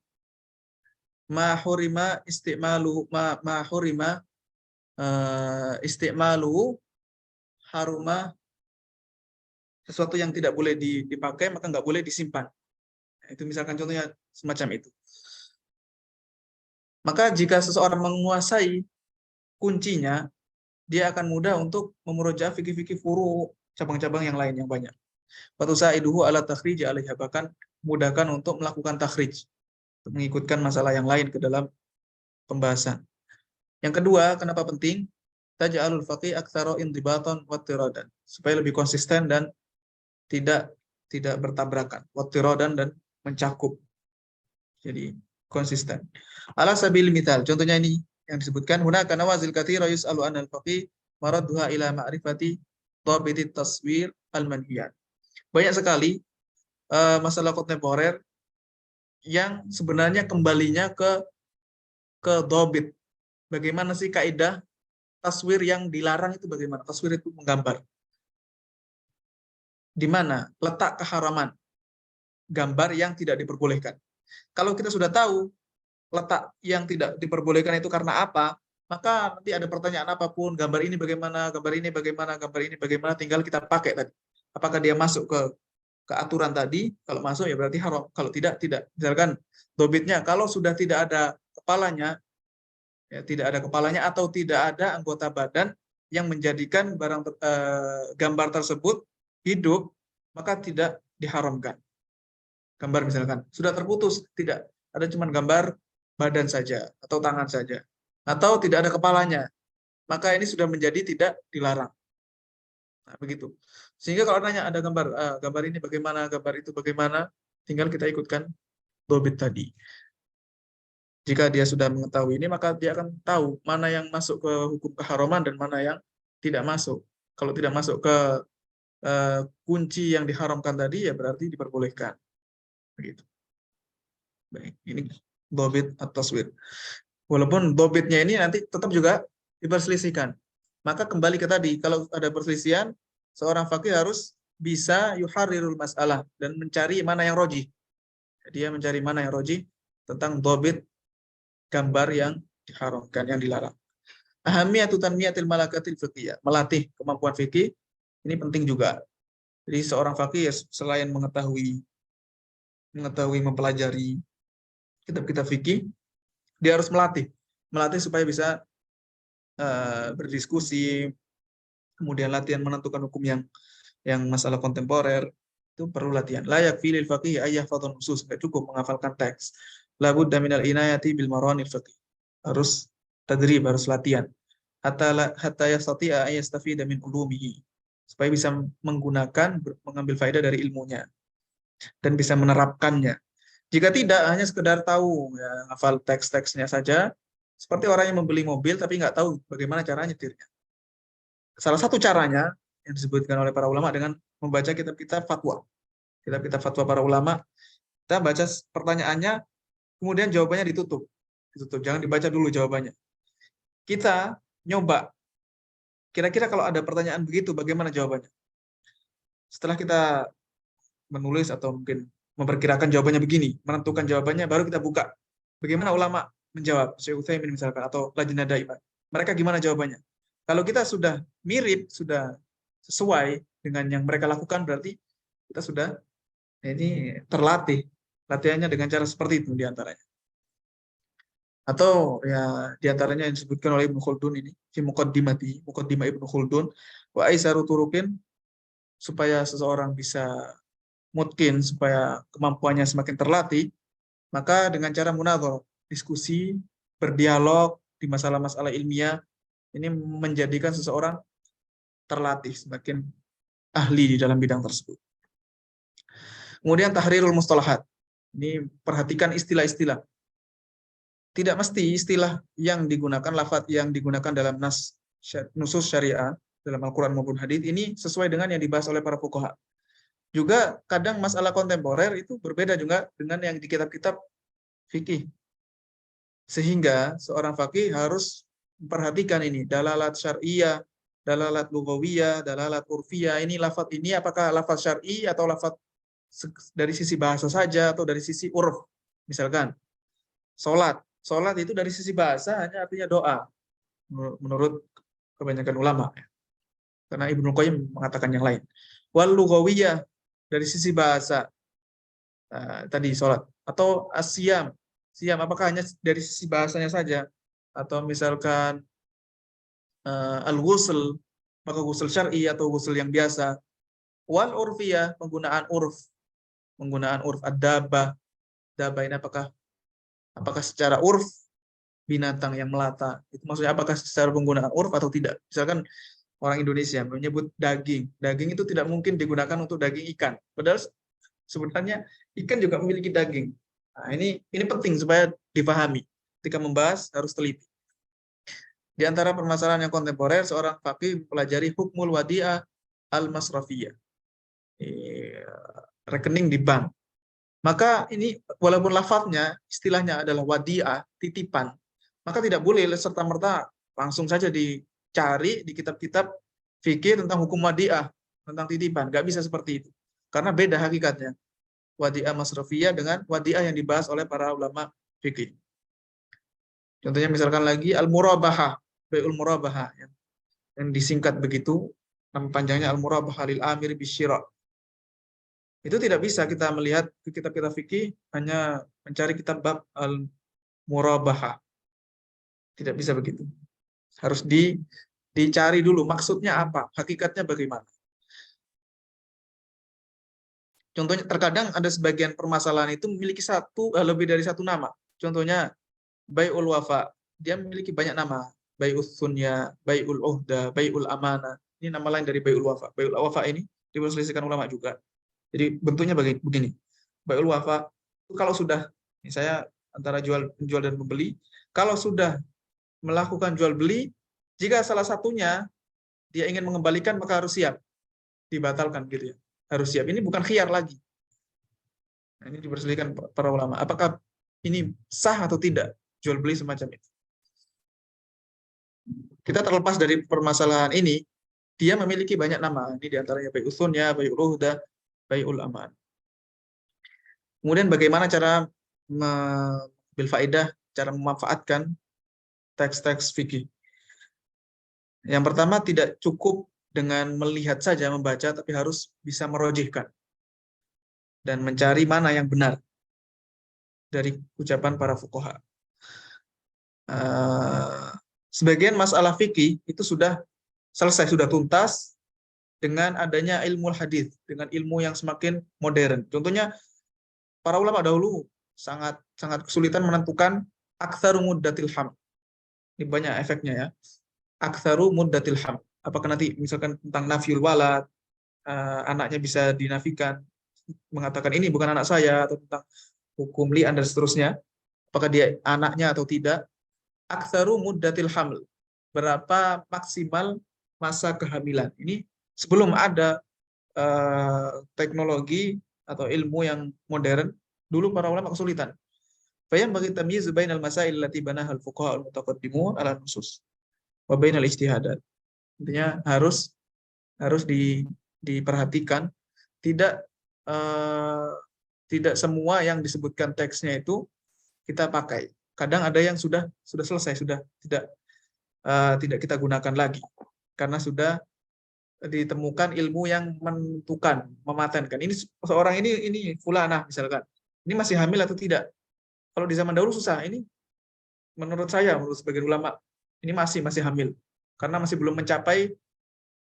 ma hurima istimalu ma hurima istimalu haruma, sesuatu yang tidak boleh dipakai maka nggak boleh disimpan. Itu misalkan contohnya semacam itu. Maka jika seseorang menguasai kuncinya, dia akan mudah untuk memurojaah fikih-fikih furu, cabang-cabang yang lain yang banyak. Fatusaiduhu ala takhrij alaiha, bahkan mudahkan untuk melakukan takhrij, untuk mengikutkan masalah yang lain ke dalam pembahasan. Yang kedua, kenapa penting? Taj'alul faqih aktsara indibatan wa tiradan, supaya lebih konsisten dan tidak bertabrakan, wattiradan dan mencakup. Jadi konsisten. Ala sabil mithal, contohnya ini yang disebutkan hunaka nawazil katsira yus'alu anil faqih maradduha ila ma'rifati dhabitit taswir al-manhiyat. Banyak sekali masalah kontemporer yang sebenarnya kembalinya ke dhabit. Bagaimana sih kaidah taswir yang dilarang itu bagaimana? Taswir itu menggambar. Di mana letak keharaman gambar yang tidak diperbolehkan. Kalau kita sudah tahu letak yang tidak diperbolehkan itu karena apa, maka nanti ada pertanyaan apapun, gambar ini bagaimana, gambar ini bagaimana, gambar ini bagaimana, tinggal kita pakai tadi. Apakah dia masuk ke aturan tadi? Kalau masuk ya berarti haram, kalau tidak, tidak. Misalkan dobitnya, kalau sudah tidak ada kepalanya, ya, tidak ada kepalanya atau tidak ada anggota badan yang menjadikan gambar tersebut hidup, maka tidak diharamkan. Gambar misalkan sudah terputus, tidak ada cuma gambar badan saja atau tangan saja, atau tidak ada kepalanya, maka ini sudah menjadi tidak dilarang. Nah, begitu. Sehingga kalau nanya ada gambar ini bagaimana, gambar itu bagaimana, tinggal kita ikutkan dhobit tadi. Jika dia sudah mengetahui ini, maka dia akan tahu mana yang masuk ke hukum keharaman dan mana yang tidak masuk. Kalau tidak masuk ke kunci yang diharamkan tadi, ya berarti diperbolehkan. Begitu. Baik, ini dobit atau taswir. Walaupun dobitnya ini nanti tetap juga diperselisihkan. Maka kembali ke tadi, kalau ada perselisihan, seorang fakih harus bisa yuharirul masalah dan mencari mana yang rojih. Dia mencari mana yang rojih tentang dobit gambar yang diharamkan, yang dilarang. Ahamiyatu tanmiyatil malakatil fiqhiyah, melatih kemampuan fikih ini penting juga. Jadi seorang fakih selain mengetahui mempelajari kitab-kitab fikih, dia harus melatih supaya bisa berdiskusi, kemudian latihan menentukan hukum yang masalah kontemporer, itu perlu latihan. Layak filil faqih ayyahfadhun nusus, enggak cukup menghafalkan teks. Labudda minal inayati bil maranil faqih. Harus tadrib, harus latihan. Hatta yastati'a ayyastafida min ulumihi. Supaya bisa mengambil faedah dari ilmunya dan bisa menerapkannya. Jika tidak, hanya sekedar tahu, ya, hafal teks-teksnya saja, seperti orang yang membeli mobil tapi nggak tahu bagaimana cara nyetirnya. Salah satu caranya yang disebutkan oleh para ulama dengan membaca kitab-kitab fatwa. Kitab-kitab fatwa para ulama, kita baca pertanyaannya, kemudian jawabannya ditutup. Jangan dibaca dulu jawabannya. Kita nyoba, kira-kira kalau ada pertanyaan begitu, bagaimana jawabannya? Setelah kita menulis atau mungkin memperkirakan jawabannya begini, menentukan jawabannya, baru kita buka. Bagaimana ulama menjawab, Syekh Utsaimin misalkan, atau Lajnah Daimah. Mereka gimana jawabannya? Kalau kita sudah mirip, sudah sesuai dengan yang mereka lakukan, berarti kita sudah ini terlatih. Latihannya dengan cara seperti itu diantaranya. Atau ya diantaranya yang disebutkan oleh Ibnu Khaldun ini, fi muqaddimah Ibnu Khaldun, wa aisaru turukin, supaya seseorang bisa mungkin supaya kemampuannya semakin terlatih, maka dengan cara munadhar, diskusi, berdialog di masalah-masalah ilmiah, ini menjadikan seseorang terlatih, semakin ahli di dalam bidang tersebut. Kemudian tahrirul mustalahat. Ini perhatikan istilah-istilah. Tidak mesti istilah yang digunakan, lafaz yang digunakan dalam nusus syariah, dalam Al-Quran maupun hadis ini sesuai dengan yang dibahas oleh para fuqaha. Juga kadang masalah kontemporer itu berbeda juga dengan yang di kitab-kitab fikih. Sehingga seorang fakih harus memperhatikan ini, dalalat syar'iyah, dalalat lughawiyah, dalalat urfiyah, ini lafaz ini apakah lafaz syar'i atau lafaz dari sisi bahasa saja atau dari sisi urf. Misalkan Salat itu dari sisi bahasa hanya artinya doa menurut kebanyakan ulama. Karena Ibnu Qayyim mengatakan yang lain. Wal lughawiyah, dari sisi bahasa tadi salat, atau asyam. Siam apakah hanya dari sisi bahasanya saja, atau misalkan al-ghusl, maka ghusl syar'i atau ghusl yang biasa. Wal urfiyah, penggunaan urf ad-dabbah. Dabbah ini apakah secara urf binatang yang melata, itu maksudnya apakah secara penggunaan urf atau tidak. Misalkan orang Indonesia menyebut daging itu tidak mungkin digunakan untuk daging ikan, padahal sebenarnya ikan juga memiliki daging. Nah, ini penting supaya dipahami. Ketika membahas harus teliti. Di antara permasalahan yang kontemporer, seorang faqih mempelajari hukmul wadi'ah al-masrafiyah, rekening di bank. Maka ini walaupun lafadznya, istilahnya adalah wadi'ah, titipan, maka tidak boleh serta-merta langsung saja dicari di kitab-kitab fikih tentang hukum wadi'ah, tentang titipan. Nggak bisa seperti itu. Karena beda hakikatnya. Wadi'ah masrafiyah dengan wadi'ah yang dibahas oleh para ulama fikih. Contohnya misalkan lagi al-murabahah, bai'ul murabahah, yang disingkat begitu, nama panjangnya al-murabahah lil amir bisyira'. Itu tidak bisa kita melihat ke kitab-kitab fikih hanya mencari kitab bab al-murabahah. Tidak bisa begitu. Harus dicari dulu maksudnya apa, hakikatnya bagaimana. Contohnya terkadang ada sebagian permasalahan itu memiliki lebih dari satu nama. Contohnya bai'ul wafa, dia memiliki banyak nama. Bai'ul sunya, bai'ul uhda, bai'ul amanah. Ini nama lain dari bai'ul wafa. Bai'ul wafa ini diperselisihkan ulama juga. Jadi bentuknya begini. Bai'ul wafa, kalau sudah, saya antara jual dan membeli. Kalau sudah melakukan jual beli, jika salah satunya dia ingin mengembalikan maka harus siap dibatalkan gitu ya. Harus siap. Ini bukan khiyar lagi. Nah, ini diperselisihkan para ulama. Apakah ini sah atau tidak jual beli semacam itu? Kita terlepas dari permasalahan ini, dia memiliki banyak nama. Ini diantaranya bai'ul thunya, bai'ul ruhda, bai'ul aman. Kemudian bagaimana cara mengambil faedah, cara memanfaatkan teks-teks fikih. Yang pertama, tidak cukup dengan melihat saja, membaca, tapi harus bisa merojihkan dan mencari mana yang benar dari ucapan para fuqaha. Sebagian masalah fikih itu sudah selesai, sudah tuntas dengan adanya ilmu hadis, dengan ilmu yang semakin modern. Contohnya, para ulama dahulu sangat kesulitan menentukan aktsaru muddatil ham. Ini banyak efeknya ya. Aktsaru muddatil ham. Apakah nanti misalkan tentang nafyul walad, anaknya bisa dinafikan, mengatakan ini bukan anak saya, atau tentang hukum li'an dan seterusnya, apakah dia anaknya atau tidak. Aktsaru muddatil haml, berapa maksimal masa kehamilan. Ini sebelum ada teknologi atau ilmu yang modern, dulu para ulama kesulitan. Fayam bagi tamyiz bainal masail allati banaha al-fuqaha al-mutaqaddimun ala nusus wa bainal ijtihadat. Intinya harus diperhatikan, tidak semua yang disebutkan teksnya itu kita pakai. Kadang ada yang sudah selesai, sudah tidak kita gunakan lagi karena sudah ditemukan ilmu yang menentukan, mematenkan. Ini seorang ini fulanah misalkan. Ini masih hamil atau tidak? Kalau di zaman dahulu susah. Ini menurut sebagian ulama, ini masih hamil karena masih belum mencapai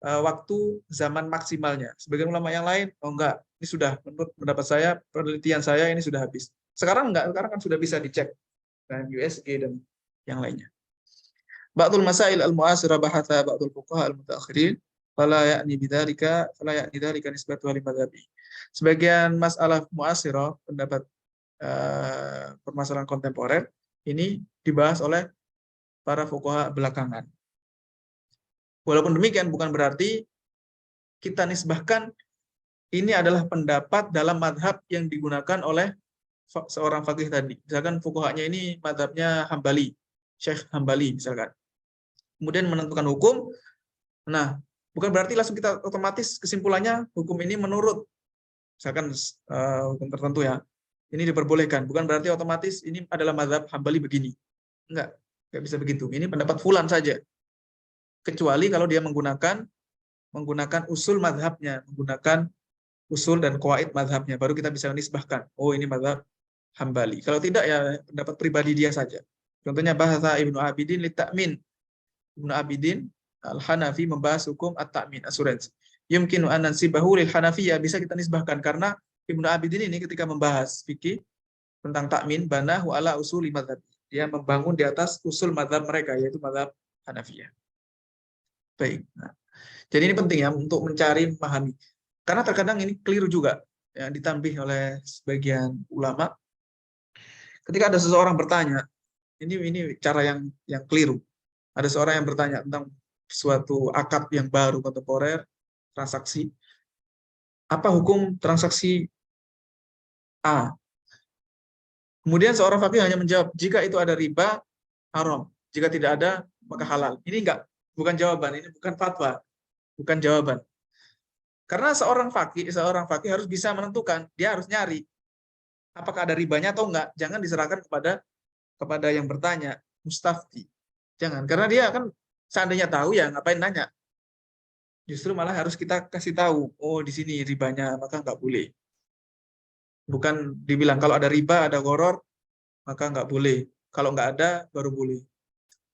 waktu zaman maksimalnya. Sebagian ulama yang lain, oh enggak, ini sudah, menurut pendapat saya, penelitian saya ini sudah habis. Sekarang enggak, sekarang kan sudah bisa dicek dengan USG dan yang lainnya. Ba'dul masail al-mu'asirah bahatha ba'dul fuqaha al-mutaakhirin fala ya'ni dzalika nisbatu li madzhabi. Sebagian masalah mu'asirah, pendapat permasalahan kontemporer, ini dibahas oleh para fuqaha belakangan. Walaupun demikian bukan berarti kita nisbahkan ini adalah pendapat dalam madhab yang digunakan oleh seorang faqih tadi. Misalkan fuqahanya ini madhabnya Hambali, Syekh Hambali misalkan. Kemudian menentukan hukum. Nah, bukan berarti langsung kita otomatis kesimpulannya hukum ini menurut misalkan hukum tertentu ya. Ini diperbolehkan. Bukan berarti otomatis ini adalah madhab Hambali begini. Enggak bisa begitu. Ini pendapat fulan saja. Kecuali kalau dia menggunakan usul madhabnya, menggunakan usul dan qawaid madhabnya, baru kita bisa nisbahkan, oh ini madhab Hambali. Kalau tidak ya pendapat pribadi dia saja. Contohnya bahasa Ibnu Abidin li ta'min. Ibnu Abidin Al-Hanafi membahas hukum at-ta'min, asuransi. Yumkinu an nansibahu lil Hanafiyah, bisa kita nisbahkan karena Ibnu Abidin ini ketika membahas fikih tentang ta'min banahu ala usuli madhab. Dia membangun di atas usul madhab mereka, yaitu madhab Hanafiyah. Baik. Nah, jadi ini penting ya untuk mencari, memahami. Karena terkadang ini keliru juga yang ditambih oleh sebagian ulama. Ketika ada seseorang bertanya, ini cara yang keliru. Ada seorang yang bertanya tentang suatu akad yang baru kontemporer, transaksi. Apa hukum transaksi A? Kemudian seorang faqih hanya menjawab, jika itu ada riba, haram. Jika tidak ada, maka halal. Ini bukan jawaban, ini bukan fatwa, bukan jawaban. Karena seorang faqih harus bisa menentukan, dia harus nyari apakah ada ribanya atau enggak. Jangan diserahkan kepada yang bertanya, mustafti. Jangan, karena dia kan seandainya tahu ya ngapain nanya. Justru malah harus kita kasih tahu, oh di sini ribanya, maka enggak boleh. Bukan dibilang kalau ada riba, ada gharar, maka enggak boleh. Kalau enggak ada, baru boleh.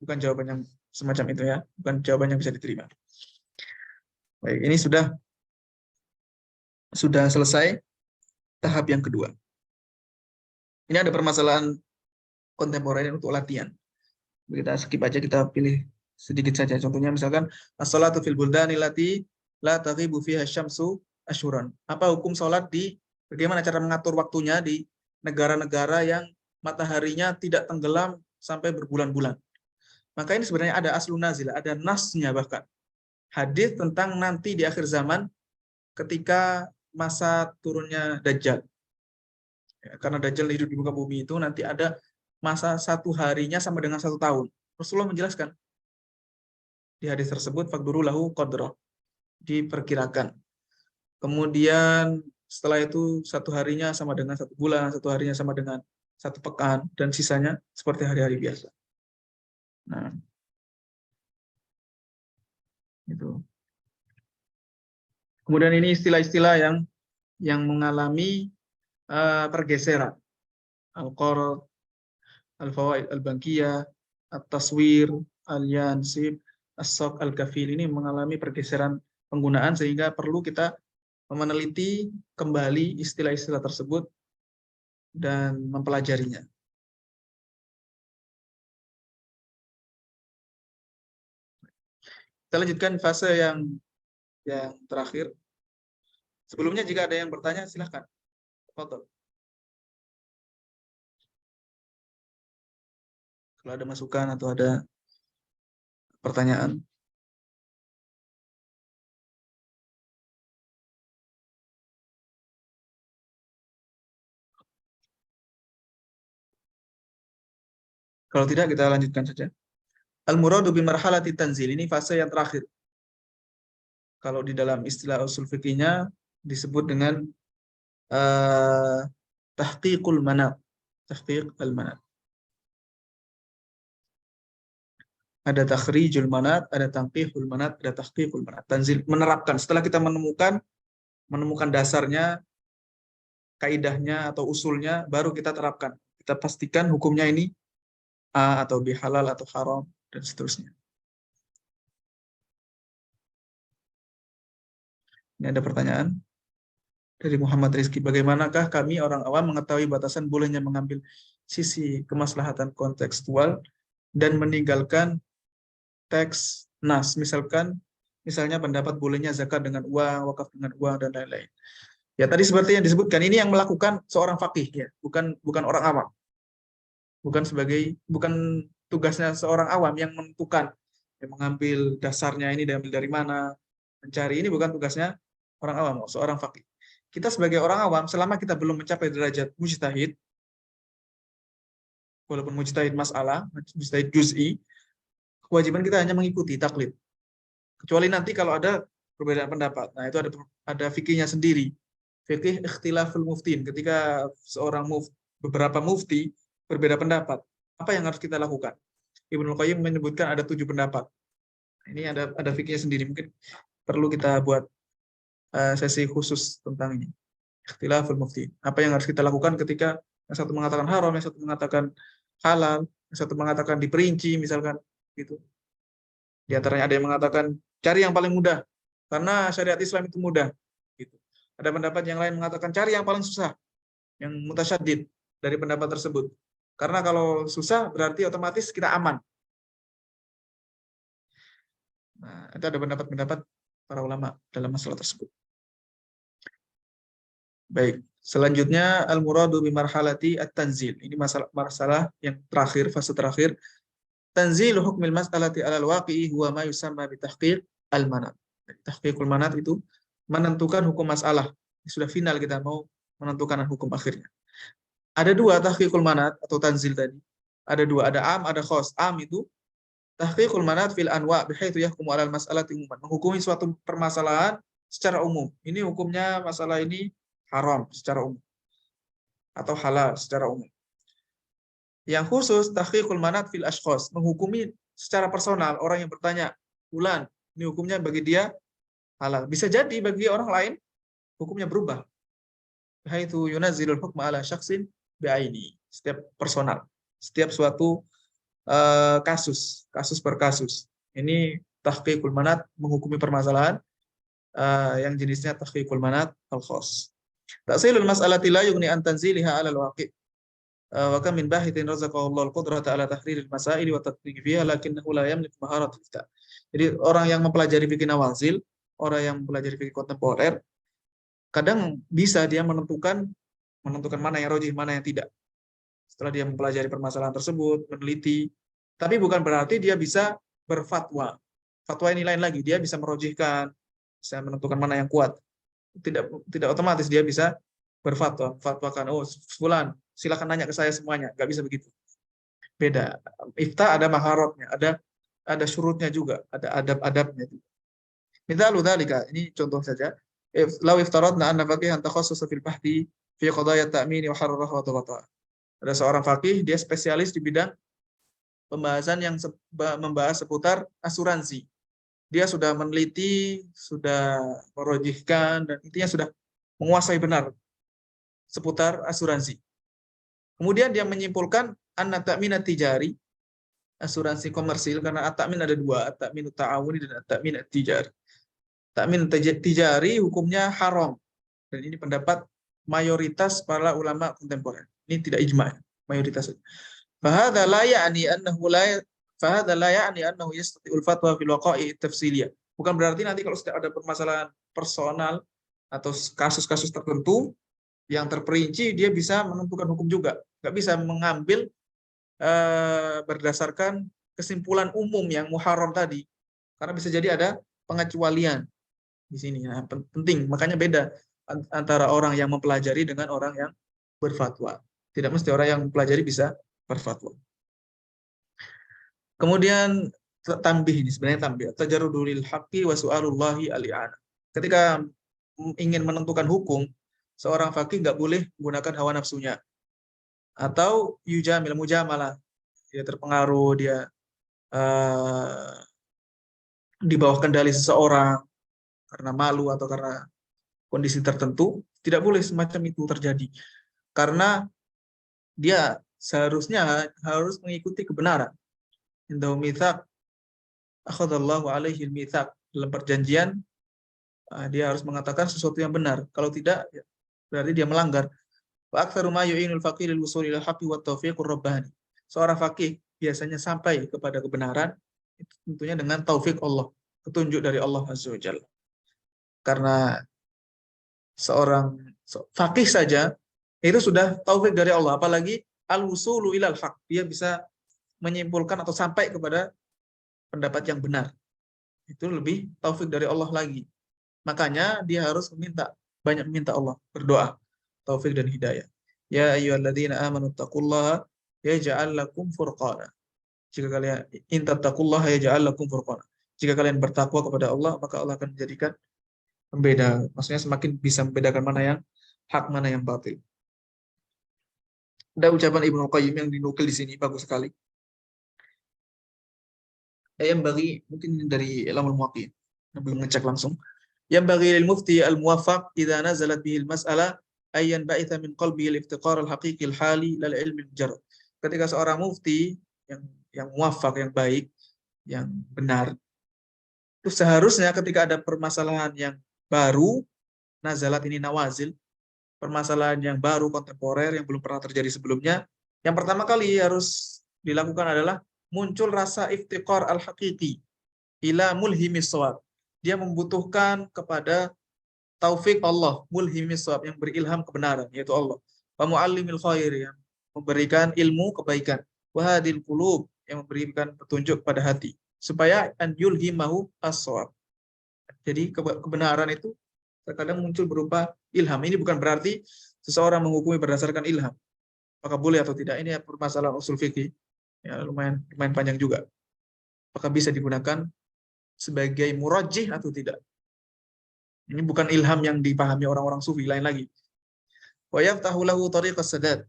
Bukan jawaban yang semacam itu ya, bukan jawaban yang bisa diterima. Baik, ini sudah selesai tahap yang kedua. Ini ada permasalahan kontemporer untuk latihan. Kita skip aja, kita pilih sedikit saja. Contohnya misalkan as-salatu fil buldani lati la taghibu fiha syamsu asyuran. Apa hukum salat bagaimana cara mengatur waktunya di negara-negara yang mataharinya tidak tenggelam sampai berbulan-bulan. Maka ini sebenarnya ada aslun nazil, ada nasnya bahkan. Hadis tentang nanti di akhir zaman ketika masa turunnya Dajjal. Ya, karena Dajjal hidup di muka bumi itu nanti ada masa satu harinya sama dengan 1 tahun. Rasulullah menjelaskan di hadis tersebut, faqduru lahu qadra, diperkirakan. Kemudian setelah itu 1 harinya sama dengan 1 bulan, 1 harinya sama dengan 1 pekan, dan sisanya seperti hari-hari biasa. Nah, itu. Kemudian ini istilah-istilah yang mengalami pergeseran. Al-Qarad, Al-Fawaid Al-Bankiyah, At-Taswir, Al-Yansib, As-Saq, Al-Kafil, ini mengalami pergeseran penggunaan sehingga perlu kita meneliti kembali istilah-istilah tersebut dan mempelajarinya. Kita lanjutkan fase yang terakhir. Sebelumnya jika ada yang bertanya silahkan. Foto. Kalau ada masukan atau ada pertanyaan. Kalau tidak, kita lanjutkan saja. Al-muradu bi marhalati tanzil, ini fase yang terakhir. Kalau di dalam istilah usul fikihnya disebut dengan tahqiqul manat. Tahqiq al-manat. Ada takhrijul manat, ada tanqihul manat, ada tahqiqul manat. Tanzil, menerapkan. Setelah kita menemukan dasarnya, kaidahnya atau usulnya, baru kita terapkan. Kita pastikan hukumnya ini A atau B, halal atau haram, dan seterusnya. Ini ada pertanyaan dari Muhammad Rizki. Bagaimanakah kami orang awam mengetahui batasan bolehnya mengambil sisi kemaslahatan kontekstual dan meninggalkan teks nas, misalnya pendapat bolehnya zakat dengan uang, wakaf dengan uang, dan lain-lain. Ya tadi seperti yang disebutkan, ini yang melakukan seorang faqih, ya, bukan orang awam, bukan tugasnya seorang awam yang menentukan, yang mengambil dasarnya ini diambil dari mana, mencari, ini bukan tugasnya orang awam, seorang faqih. Kita sebagai orang awam, selama kita belum mencapai derajat mujtahid, walaupun mujtahid mas'alah, mujtahid juz'i, kewajiban kita hanya mengikuti taklid. Kecuali nanti kalau ada perbedaan pendapat. Nah, itu ada fikihnya sendiri. Fikih ikhtilaful muftin. Ketika beberapa mufti berbeda pendapat, apa yang harus kita lakukan? Ibnu Qayyim menyebutkan ada 7 pendapat. Ini ada fikihnya sendiri. Mungkin perlu kita buat sesi khusus tentang ini. Ikhtilaful muftin. Apa yang harus kita lakukan ketika yang satu mengatakan haram, yang satu mengatakan halal, yang satu mengatakan diperinci, misalkan gitu. Di antaranya ada yang mengatakan cari yang paling mudah karena syariat Islam itu mudah. Gitu. Ada pendapat yang lain mengatakan cari yang paling susah, yang mutasyaddid dari pendapat tersebut. Karena kalau susah berarti otomatis kita aman. Nah, itu ada pendapat-pendapat para ulama dalam masalah tersebut. Baik, selanjutnya al-muradu bi marhalati at-tanzil. Ini masalah yang terakhir, fase terakhir. Tanzilu hukmil mas'alati 'alal waqi'i huwa ma yusamma bi tahqiq al-manat. Tahqiqul manat itu menentukan hukum masalah. Sudah final kita mau menentukan hukum akhirnya. Ada 2 tahqiqul manat atau tanzil tadi. Ada 2, ada am, ada khos. Am itu tahqiqul manat fil anwa' bihaitsu yahkumu 'alal mas'alati umuman. Menghukumi suatu permasalahan secara umum. Ini hukumnya masalah ini haram secara umum atau halal secara umum. Yang khusus tahqiqul manat fil ashkhas, menghukumi secara personal. Orang yang bertanya, fulan, ini hukumnya bagi dia halal. Bisa jadi bagi orang lain hukumnya berubah. Haitsu yunazzilul hukma ala syakhsin bi'aini. Setiap personal, setiap suatu kasus per kasus. Ini tahqiqul manat, menghukumi permasalahan yang jenisnya tahqiqul manat al-khas. Ta'silul mas'alati la yughni an tanziliha 'ala al-waqi'. Wa kam min bahithin razaqallahu al-qudrata 'ala tahriril masail wa tatbiq fiha lakinnahu la yamliku maharat al-ifta. Jadi orang yang mempelajari fikih nawazil, orang yang mempelajari fikih kontemporer, kadang bisa dia menentukan mana yang rajih, mana yang tidak. setelah dia mempelajari permasalahan tersebut, meneliti. Tapi bukan berarti dia bisa berfatwa. Fatwa ini lain lagi, dia bisa merojihkan, bisa menentukan mana yang kuat. Tidak otomatis dia bisa berfatwa, fatwakan, oh fulan, silakan nanya ke saya semuanya. Nggak bisa begitu. Beda. Ifta ada maharotnya, ada syurutnya juga, ada adab-adabnya. Mithalu dzalika, ini contoh saja. Law iftaradna anna faqihan takhassasa fil bahthi fi qadaya at-ta'min wa harrara wa tawata. Ada seorang faqih, dia spesialis di bidang pembahasan yang membahas seputar asuransi. Dia sudah meneliti, sudah merojihkan, dan intinya sudah menguasai benar seputar asuransi. Kemudian dia menyimpulkan anna ta'minat tijari, asuransi komersil, karena at-ta'min ada dua, at-ta'min ta'awuni dan at-ta'min tijari. Ta'min tijari hukumnya haram, dan ini pendapat mayoritas para ulama kontemporer. Ini tidak ijma', mayoritas. Fahadha la ya'ni annahu yastati'ul fatwa fil waqa'i tafsiliyah. Bukan berarti nanti kalau sudah ada permasalahan personal atau kasus-kasus tertentu yang terperinci, dia bisa menentukan hukum juga. Nggak bisa mengambil berdasarkan kesimpulan umum yang muharram tadi. Karena bisa jadi ada pengecualian di sini. Nah, penting, makanya beda antara orang yang mempelajari dengan orang yang berfatwa. Tidak mesti orang yang mempelajari bisa berfatwa. Kemudian tambih, ini sebenarnya tambih. Tajarrudul haqqi wa su'alullahi al-i'anah. Ketika ingin menentukan hukum, seorang faqih nggak boleh menggunakan hawa nafsunya. Atau mujamalah. Dia terpengaruh, dia di bawah kendali seseorang karena malu atau karena kondisi tertentu. Tidak boleh semacam itu terjadi. Karena dia seharusnya harus mengikuti kebenaran. Indahu mitsaq akhadallahu alaihi al-mitsaq. Dalam perjanjian dia harus mengatakan sesuatu yang benar. Kalau tidak, berarti dia melanggar. Wa aktsaru ma yu'inul faqih lil wusuli ila haqqi wa taufiqur rabbani. Seorang faqih biasanya sampai kepada kebenaran itu tentunya dengan taufik Allah, petunjuk dari Allah Azza wa Jalla. Karena seorang faqih saja itu sudah taufik dari Allah, apalagi al-wusulu ilal haq, dia bisa menyimpulkan atau sampai kepada pendapat yang benar. Itu lebih taufik dari Allah lagi. Makanya dia harus banyak meminta Allah, berdoa, taufik dan hidayah. Ya ayyuhalladzina amanu taqullaha yaj'al lakum furqana. Jika kalian intattaqullaha yaj'al lakum furqana. Jika kalian bertakwa kepada Allah, maka Allah akan menjadikan pembeda. Maksudnya semakin bisa membedakan mana yang hak, mana yang batil. Ada ucapan Ibnu Qayyim yang dinukil di sini, bagus sekali. Yang bagi mungkin dari Ilamul Muwaqqin, belum ngecek langsung. Yang bagi lil mufti al-muwaffaq idza nazalat bihi al-mas'alah ayyan ba'itha min qalbihi al-iftiqar al-haqiqi al-hali lal ilmi al-mujarrad. Ketika seorang mufti yang muwaffaq, yang baik, yang benar, itu seharusnya ketika ada permasalahan yang baru, nazalat ini nawazil, permasalahan yang baru kontemporer yang belum pernah terjadi sebelumnya, yang pertama kali harus dilakukan adalah muncul rasa iftiqar al-haqiqi ila mulhimis shawab. Dia membutuhkan kepada taufik Allah, mulhimis shawab, yang berilham kebenaran, yaitu Allah. Wa muallimil khair, yang memberikan ilmu kebaikan. Wa hadil qulub, yang memberikan petunjuk pada hati, supaya an yulhimahu as-shawab. Jadi kebenaran itu terkadang muncul berupa ilham. Ini bukan berarti seseorang menghukumi berdasarkan ilham. Apakah boleh atau tidak? Ini permasalahan usul fikih. Ya, lumayan panjang juga. Apakah bisa digunakan sebagai murajjih atau tidak? Ini bukan ilham yang dipahami orang-orang sufi, lain lagi. Wa yaftahu lahu tariqas sadad,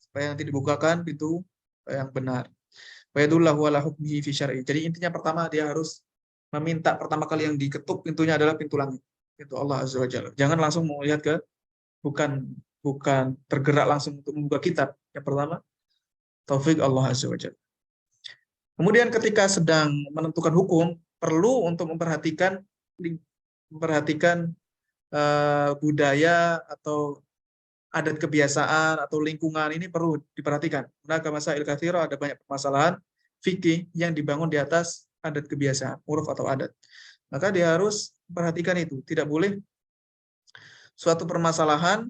supaya nanti dibukakan pintu yang benar. Wa yadullahu ala hukmihi fi syar'i. Jadi intinya pertama dia harus meminta, pertama kali yang diketuk pintunya adalah pintu langit, pintu Allah Azza wa Jalla. Jangan langsung melihat ke bukan tergerak langsung untuk membuka kitab. Yang pertama taufik Allah Azza wa Jalla. Kemudian ketika sedang menentukan hukum, perlu untuk memperhatikan budaya atau adat kebiasaan atau lingkungan, ini perlu diperhatikan. Nah, masail katsira, ada banyak permasalahan fikih yang dibangun di atas adat kebiasaan, uruf atau adat. Maka dia harus perhatikan itu. Tidak boleh suatu permasalahan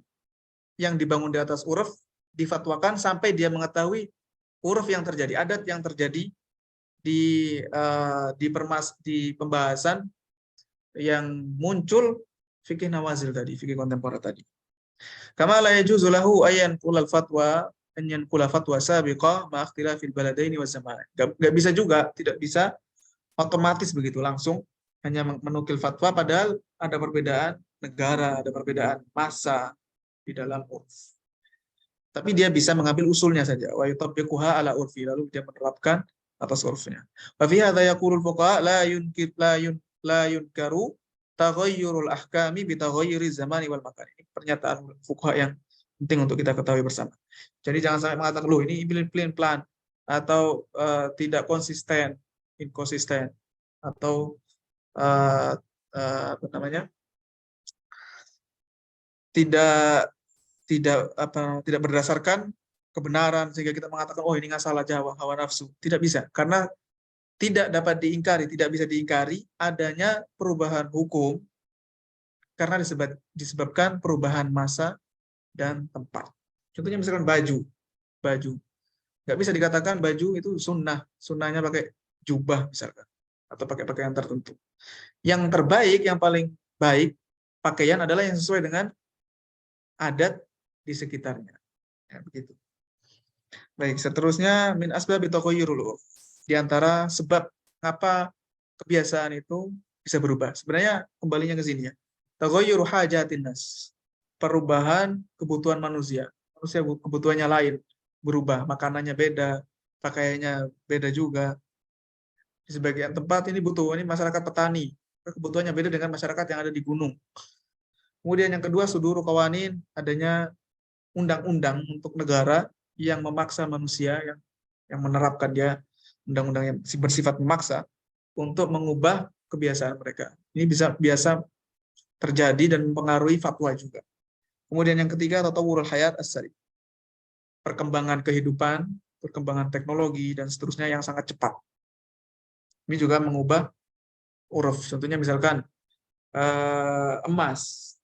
yang dibangun di atas uruf difatwakan sampai dia mengetahui uruf yang terjadi, adat yang terjadi di pembahasan yang muncul fikih nawazil tadi, fikih kontemporer tadi. Kama la yajuzu lahu ayan qulal fatwa anyan qula fatwa sabiqah ma ikhtilafil baladaini wa zaman. Enggak bisa juga, tidak bisa otomatis begitu langsung hanya menukil fatwa padahal ada perbedaan negara, ada perbedaan masa di dalam urf. Tapi dia bisa mengambil usulnya saja. Wa yutabbiquha ala urfi, lalu dia menerapkan atas urfnya. Wa fi hadza yaqulul fuqaha la yunkaru taghayyurul ahkami bi taghayyuri zamani wal makan. Ini pernyataan fuqaha yang penting untuk kita ketahui bersama. Jadi jangan sampai mengatakan loh ini plan atau tidak konsisten, inkonsisten atau apa namanya? tidak berdasarkan kebenaran sehingga kita mengatakan oh ini nggak salah Jawa, hawa nafsu. Tidak bisa, karena tidak dapat diingkari, tidak bisa diingkari adanya perubahan hukum karena disebabkan perubahan masa dan tempat. Contohnya misalkan baju nggak bisa dikatakan baju itu sunnahnya pakai jubah misalkan atau pakai pakaian tertentu. Yang terbaik, yang paling baik pakaian adalah yang sesuai dengan adat di sekitarnya. Ya, begitu. Baik, seterusnya min asbabi taghayyurul urf. Di antara sebab ngapa kebiasaan itu bisa berubah. Sebenarnya kembalinya ke sini ya. Taghayyuru hajatin nas. Perubahan kebutuhan manusia. Manusia kebutuhannya lain, berubah, makanannya beda, pakaiannya beda juga. Di sebagian tempat ini masyarakat petani. Kebutuhannya beda dengan masyarakat yang ada di gunung. Kemudian yang kedua, suduru qawanin, adanya undang-undang untuk negara yang memaksa manusia, yang menerapkan dia undang-undang yang bersifat memaksa untuk mengubah kebiasaan mereka. Ini biasa terjadi dan mempengaruhi fatwa juga. Kemudian yang ketiga, tatawurul hayat as-sari. Perkembangan kehidupan, perkembangan teknologi, dan seterusnya yang sangat cepat. Ini juga mengubah uruf. Contohnya misalkan emas.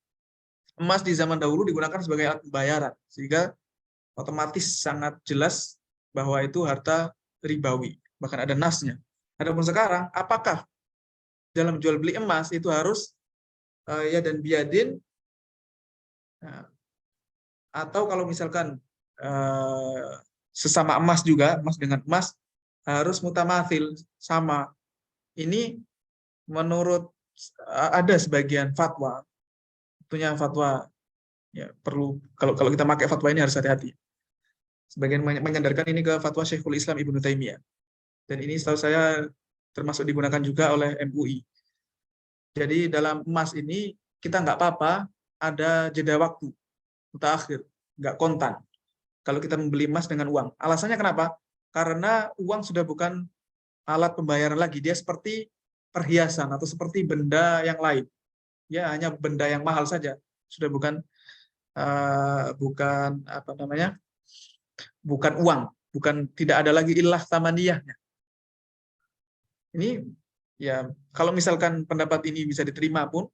Emas di zaman dahulu digunakan sebagai alat pembayaran, sehingga otomatis sangat jelas bahwa itu harta ribawi, bahkan ada nasnya. Adapun sekarang, apakah dalam jual beli emas itu harus ya dan biadin, atau kalau misalkan sesama emas juga, emas dengan emas harus mutamathil, sama. Ini menurut ada sebagian fatwa, tentunya fatwa ya perlu, kalau kita pakai fatwa ini harus hati-hati. Sebagian menyandarkan ini ke fatwa Syekhul Islam Ibnu Taimiyah. Dan ini setahu saya termasuk digunakan juga oleh MUI. Jadi dalam emas ini kita nggak apa-apa ada jeda waktu, mutaakhir, nggak kontan. Kalau kita membeli emas dengan uang. Alasannya kenapa? Karena uang sudah bukan alat pembayaran lagi. Dia seperti perhiasan atau seperti benda yang lain. Ya hanya benda yang mahal saja. Sudah bukan apa namanya? Bukan uang, tidak ada lagi ilah tamaniyahnya. Ini ya kalau misalkan pendapat ini bisa diterima pun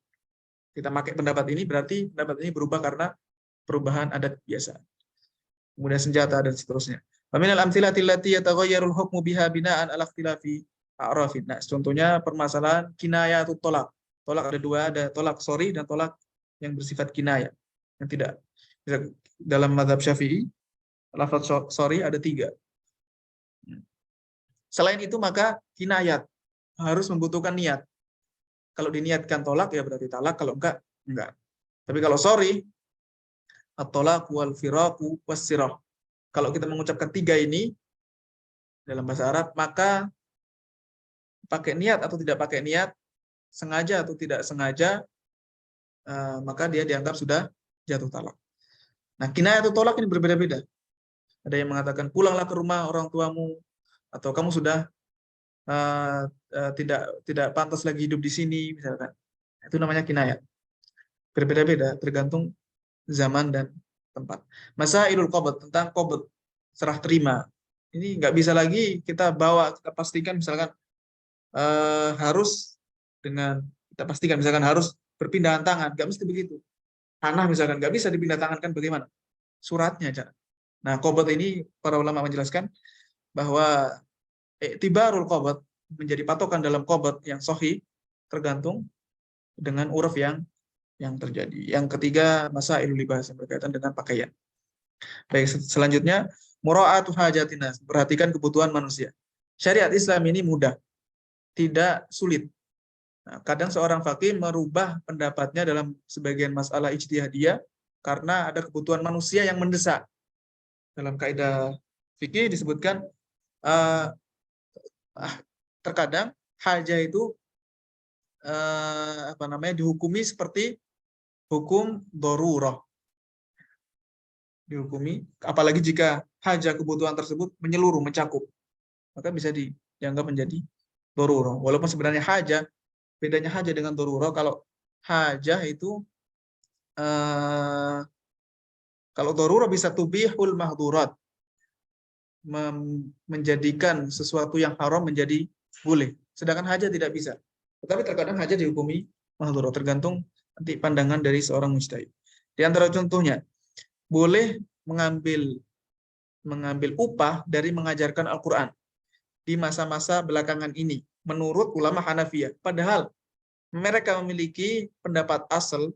kita pakai pendapat ini, berarti pendapat ini berubah karena perubahan adat biasa. Kemudian senjata dan seterusnya. Wa minal amthilati allati yataghayyarul hukmu biha bina'an ala ikhtilafi a'rafin nas. Contohnya permasalahan kinayatut tolak. Tolak ada dua, ada tolak sori dan tolak yang bersifat kinayah. Yang tidak dalam mazhab Syafi'i, lafaz sori ada 3. Selain itu maka kinayat harus membutuhkan niat. Kalau diniatkan tolak ya berarti talak, kalau enggak. Tapi kalau sori, at-tolak wal firaku was-sirah. Kalau kita mengucapkan 3 ini dalam bahasa Arab, maka pakai niat atau tidak pakai niat, sengaja atau tidak sengaja, maka dia dianggap sudah jatuh talak. Nah, kinayat atau tolak ini berbeda-beda. Ada yang mengatakan pulanglah ke rumah orang tuamu, atau kamu sudah tidak pantas lagi hidup di sini, misalkan. Itu namanya kinayat. Berbeda-beda, tergantung zaman dan tempat. Masailul qabd, tentang qabd, serah terima. Ini nggak bisa lagi kita bawa, kita pastikan misalkan harus kita pastikan misalkan harus berpindahan tangan, nggak mesti begitu. Tanah misalkan nggak bisa dipindah tangan, kan bagaimana? Suratnya, Nah, qabd ini para ulama menjelaskan bahwa i'tibarul qabd menjadi patokan dalam qabd yang sahih tergantung dengan uruf yang terjadi. Yang ketiga, masailul libas yang berkaitan dengan pakaian. Baik, selanjutnya mura'atu hajatinas, perhatikan kebutuhan manusia. Syariat Islam ini mudah, tidak sulit. Nah, kadang seorang faqih merubah pendapatnya dalam sebagian masalah ijtihadiyah karena ada kebutuhan manusia yang mendesak. Dalam kaidah fikih disebutkan terkadang haja itu dihukumi seperti hukum darurah. Dihukumi, apalagi jika haja kebutuhan tersebut menyeluruh, mencakup, maka bisa dianggap menjadi darurah. Walaupun sebenarnya haja, bedanya haja dengan darurah, kalau haja itu kalau darurah bisa tubihul mahdurat, menjadikan sesuatu yang haram menjadi boleh. Sedangkan haja tidak bisa. Tetapi terkadang haja dihukumi mahdurat, tergantung nanti pandangan dari seorang mujtahid. Di antara contohnya, boleh mengambil upah dari mengajarkan Al-Quran di masa-masa belakangan ini, menurut ulama Hanafiyah. Padahal mereka memiliki pendapat asal,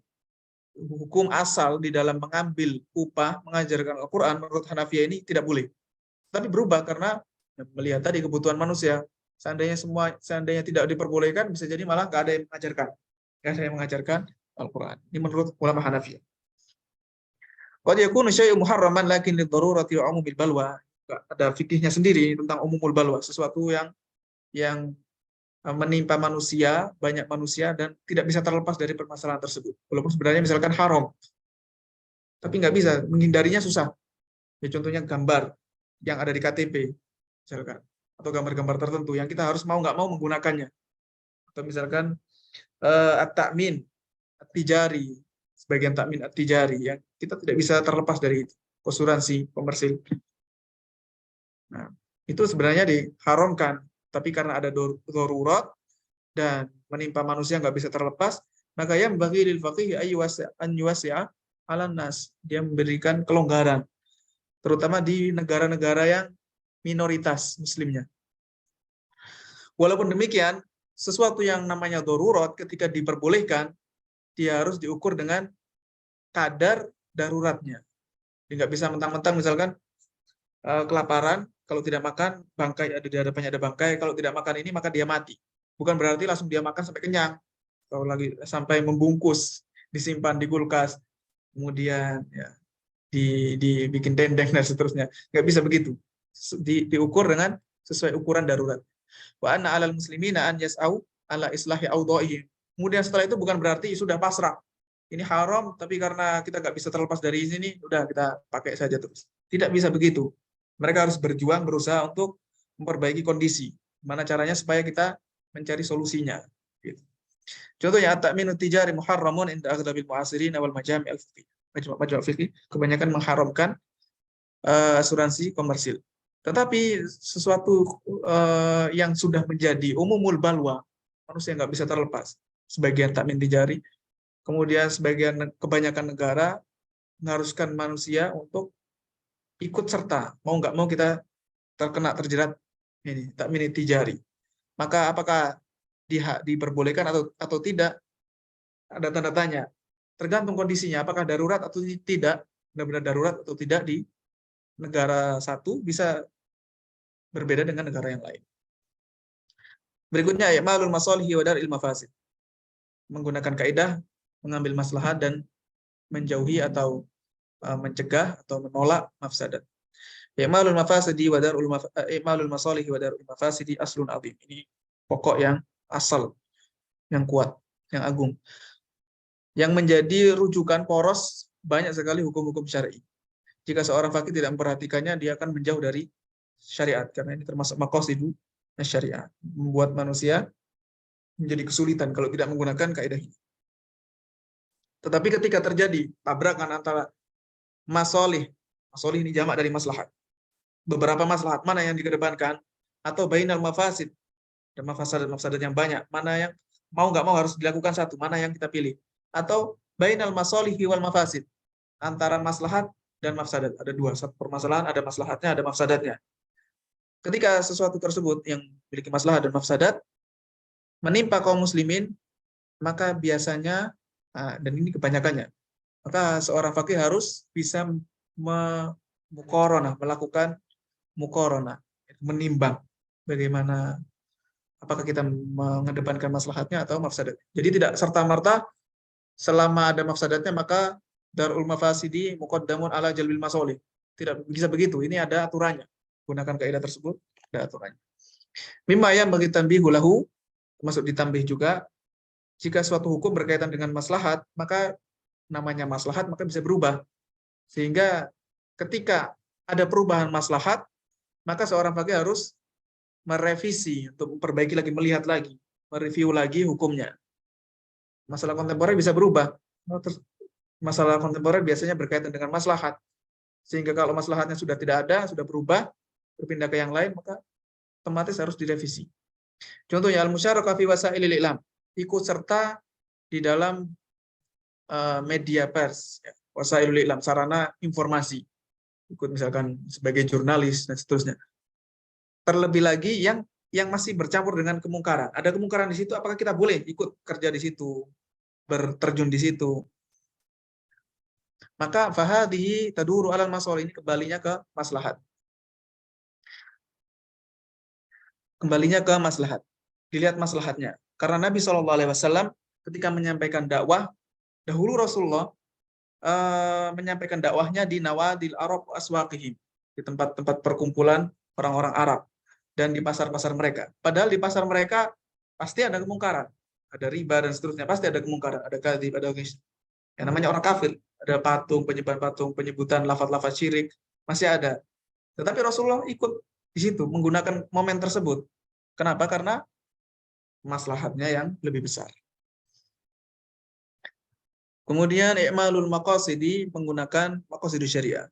hukum asal di dalam mengambil upah mengajarkan Al-Quran menurut Hanafiyah ini tidak boleh. Tapi berubah karena melihat tadi kebutuhan manusia. Seandainya tidak diperbolehkan, bisa jadi malah nggak ada yang mengajarkan. Nggak ada yang mengajarkan Al-Quran. Ini menurut ulama Hanafiyah. Qad yakunu syai'un muharraman lakin lidarurati wa umumil balwa. Ada fikihnya sendiri tentang umumul balwa, sesuatu yang menimpa manusia, banyak manusia, dan tidak bisa terlepas dari permasalahan tersebut. Walaupun sebenarnya misalkan haram, tapi nggak bisa, menghindarinya susah. Ya, contohnya gambar yang ada di KTP, misalkan, atau gambar-gambar tertentu yang kita harus mau nggak mau menggunakannya. Atau misalkan at-ta'min, at-tijari, sebagian takmin at-tijari yang kita tidak bisa terlepas dari itu, asuransi komersil. Nah, itu sebenarnya diharamkan, tapi karena ada darurat dan menimpa manusia nggak bisa terlepas, maka yang bagi lil faqih an yuwasi'a 'alan nas, dia memberikan kelonggaran terutama di negara-negara yang minoritas muslimnya. Walaupun demikian, sesuatu yang namanya darurat ketika diperbolehkan, dia harus diukur dengan kadar daruratnya. Dia nggak bisa mentang-mentang misalkan kelaparan, kalau tidak makan, bangkai ada di hadapannya ada bangkai, kalau tidak makan ini maka dia mati. Bukan berarti langsung dia makan sampai kenyang, kalau lagi sampai membungkus, disimpan di kulkas, kemudian ya, dibikin dendeng dan seterusnya. Nggak bisa begitu. Diukur dengan sesuai ukuran darurat. Wa anna 'alal muslimina an yas'au ala islahi awdha'ihim. Kemudian setelah itu bukan berarti sudah pasrah. Ini haram, tapi karena kita nggak bisa terlepas dari sini, udah kita pakai saja terus. Tidak bisa begitu. Mereka harus berjuang, berusaha untuk memperbaiki kondisi. Gimana caranya supaya kita mencari solusinya. Gitu. Contohnya, at-ta'minu tijari muharramun inda aghlabil mu'asirin awal majami' al-fiqih. Majma' fikih kebanyakan mengharamkan asuransi komersil. Tetapi sesuatu yang sudah menjadi umumul balwa, manusia nggak bisa terlepas. Sebagian takmin tijari, kemudian kebanyakan negara mengharuskan manusia untuk ikut serta, mau nggak mau kita terjerat ini takmin tijari. Maka apakah diperbolehkan atau tidak? Ada tanda tanya. Tergantung kondisinya, apakah darurat atau tidak, benar-benar darurat atau tidak di negara satu bisa berbeda dengan negara yang lain. Berikutnya, ma'lul masalihi wa dar'il mafasid. Menggunakan kaidah mengambil maslahat dan menjauhi atau mencegah atau menolak mafsadat. Ma'lul mafasidi wa dar'ul ma'lul masalihi wa dar'ul mafasidi aslun azim. Ini pokok yang asal, yang kuat, yang agung. Yang menjadi rujukan poros banyak sekali hukum-hukum syar'i. Jika seorang faqih tidak memperhatikannya, dia akan menjauh dari syariat, karena ini termasuk maqasidu syariat, membuat manusia menjadi kesulitan kalau tidak menggunakan kaidah ini. Tetapi ketika terjadi tabrakan antara masolih ini jamak dari maslahat, beberapa maslahat mana yang dikedepankan, atau bainal mafasid, dan mafsadat yang banyak, mana yang mau nggak mau harus dilakukan satu, mana yang kita pilih, atau bainal masolihi wal mafasid, antara maslahat dan mafsadat. Ada dua, satu permasalahan, ada maslahatnya, ada mafsadatnya. Ketika sesuatu tersebut yang memiliki maslahat dan mafsadat menimpa kaum muslimin, maka biasanya, dan ini kebanyakannya, maka seorang fakih harus bisa melakukan mukorona, menimbang bagaimana, apakah kita mengedepankan maslahatnya atau mafsadat. Jadi tidak serta-merta selama ada mafsadatnya maka darul mafasidi muqaddamun ala jalbil masolih. Tidak bisa begitu. Ini ada aturannya. Gunakan kaidah tersebut, ada aturannya. Mimma yang bagi tanbihu lahu, termasuk ditambih juga, jika suatu hukum berkaitan dengan maslahat, maka namanya maslahat maka bisa berubah. Sehingga ketika ada perubahan maslahat, maka seorang fakih harus merevisi untuk memperbaiki lagi, melihat lagi, mereview lagi hukumnya. Masalah kontemporer bisa berubah. Masalah kontemporer biasanya berkaitan dengan maslahat. Sehingga kalau maslahatnya sudah tidak ada, sudah berubah, berpindah ke yang lain, maka otomatis harus direvisi. Contohnya al-musyarakah fi wasailil i'lam, ikut serta di dalam media pers, ya, wasailul i'lam, sarana informasi. Ikut misalkan sebagai jurnalis dan seterusnya. Terlebih lagi yang masih bercampur dengan kemungkaran. Ada kemungkaran di situ, apakah kita boleh ikut kerja di situ, berterjun di situ? Maka fahadhihi taduru alal masolih, ini kembalinya ke maslahat. Kembalinya ke maslahat. Dilihat maslahatnya. Karena Nabi SAW ketika menyampaikan dakwah, dahulu Rasulullah menyampaikan dakwahnya di nawadil Arab aswaqihim, di tempat-tempat perkumpulan orang-orang Arab dan di pasar-pasar mereka. Padahal di pasar mereka pasti ada kemungkaran, ada riba dan seterusnya, pasti ada kemungkaran, ada kadzib, ada yang namanya orang kafir, ada patung, penyebutan lafaz-lafaz syirik, masih ada. Tetapi Rasulullah ikut di situ menggunakan momen tersebut. Kenapa? Karena maslahatnya yang lebih besar. Kemudian i'malul maqasidi, menggunakan maqasidus syariah.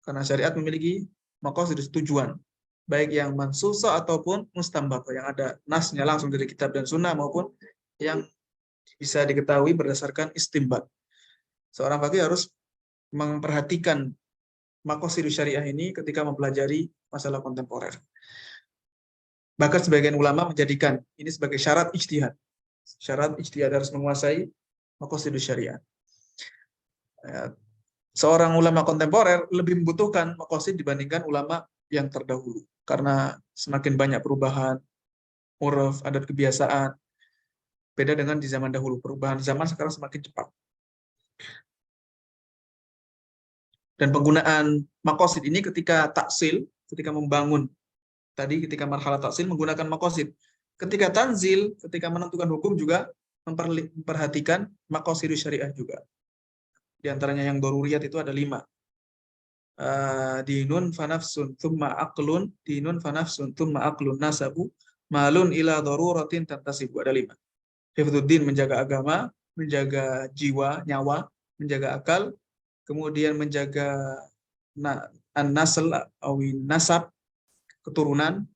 Karena syariat memiliki maqasidus, tujuan, baik yang mansusa ataupun mustambaqa, yang ada nasnya langsung dari kitab dan sunnah maupun yang bisa diketahui berdasarkan istimbat. Seorang fakih harus memperhatikan maqasidus syariah ini ketika mempelajari masalah kontemporer. Bahkan sebagian ulama menjadikan ini sebagai syarat ijtihad. Syarat ijtihad harus menguasai maqasidus syariah. Seorang ulama kontemporer lebih membutuhkan maqasid dibandingkan ulama yang terdahulu. Karena semakin banyak perubahan, uruf, adat kebiasaan. Beda dengan di zaman dahulu. Perubahan zaman sekarang semakin cepat. Dan penggunaan maqasid ini ketika taksil, ketika membangun, tadi ketika marhalah taksil menggunakan maqasid. Ketika tanzil, ketika menentukan hukum juga memperhatikan maqasidus syariah juga. Di antaranya yang daruriyat itu ada 5. Dinun fanafsun thumma aqlun, dinun fanafsun thumma aqlun nasabu, malun ila daruratin tantasibu. Ada 5. Hifdzuddin, menjaga agama, menjaga jiwa, nyawa, menjaga akal, kemudian menjaga an-nasl awi nasab, keturunan,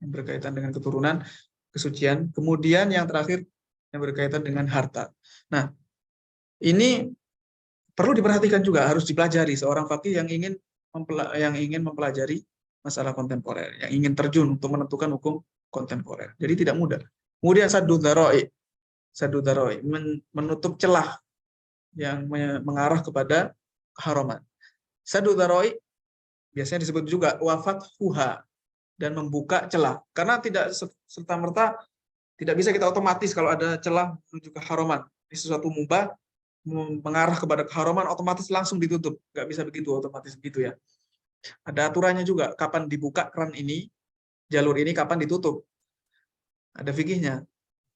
yang berkaitan dengan keturunan, kesucian. Kemudian yang terakhir yang berkaitan dengan harta. Nah, ini perlu diperhatikan juga, harus dipelajari seorang fakih yang ingin mempelajari masalah kontemporer, yang ingin terjun untuk menentukan hukum kontemporer. Jadi tidak mudah. Kemudian saddu dzara'i, menutup celah yang mengarah kepada keharaman. Saddu dzara'i biasanya disebut juga wafat fuha, dan membuka celah. Karena tidak serta-merta, tidak bisa kita otomatis kalau ada celah menuju keharaman. Ini sesuatu mubah, mengarah kepada keharaman, otomatis langsung ditutup. Nggak bisa begitu, otomatis begitu ya. Ada aturannya juga, kapan dibuka keran ini, jalur ini, kapan ditutup. Ada fikihnya,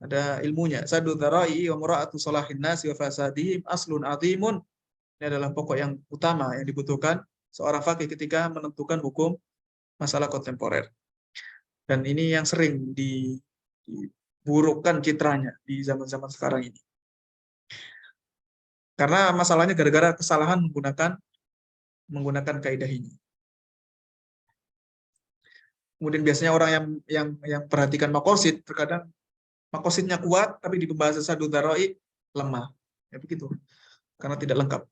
ada ilmunya. Saddu dzara'i wa mura'atu salahin nasi wa fasadihim aslun azimun. Ini adalah pokok yang utama yang dibutuhkan seorang fakih ketika menentukan hukum masalah kontemporer. Dan ini yang sering diburukkan citranya di zaman-zaman sekarang ini. Karena masalahnya gara-gara kesalahan menggunakan kaidah ini. Kemudian biasanya orang yang perhatikan maqasid, terkadang maqasidnya kuat tapi di pembahasan saddu dzara'i lemah. Ya begitu. Karena tidak lengkap.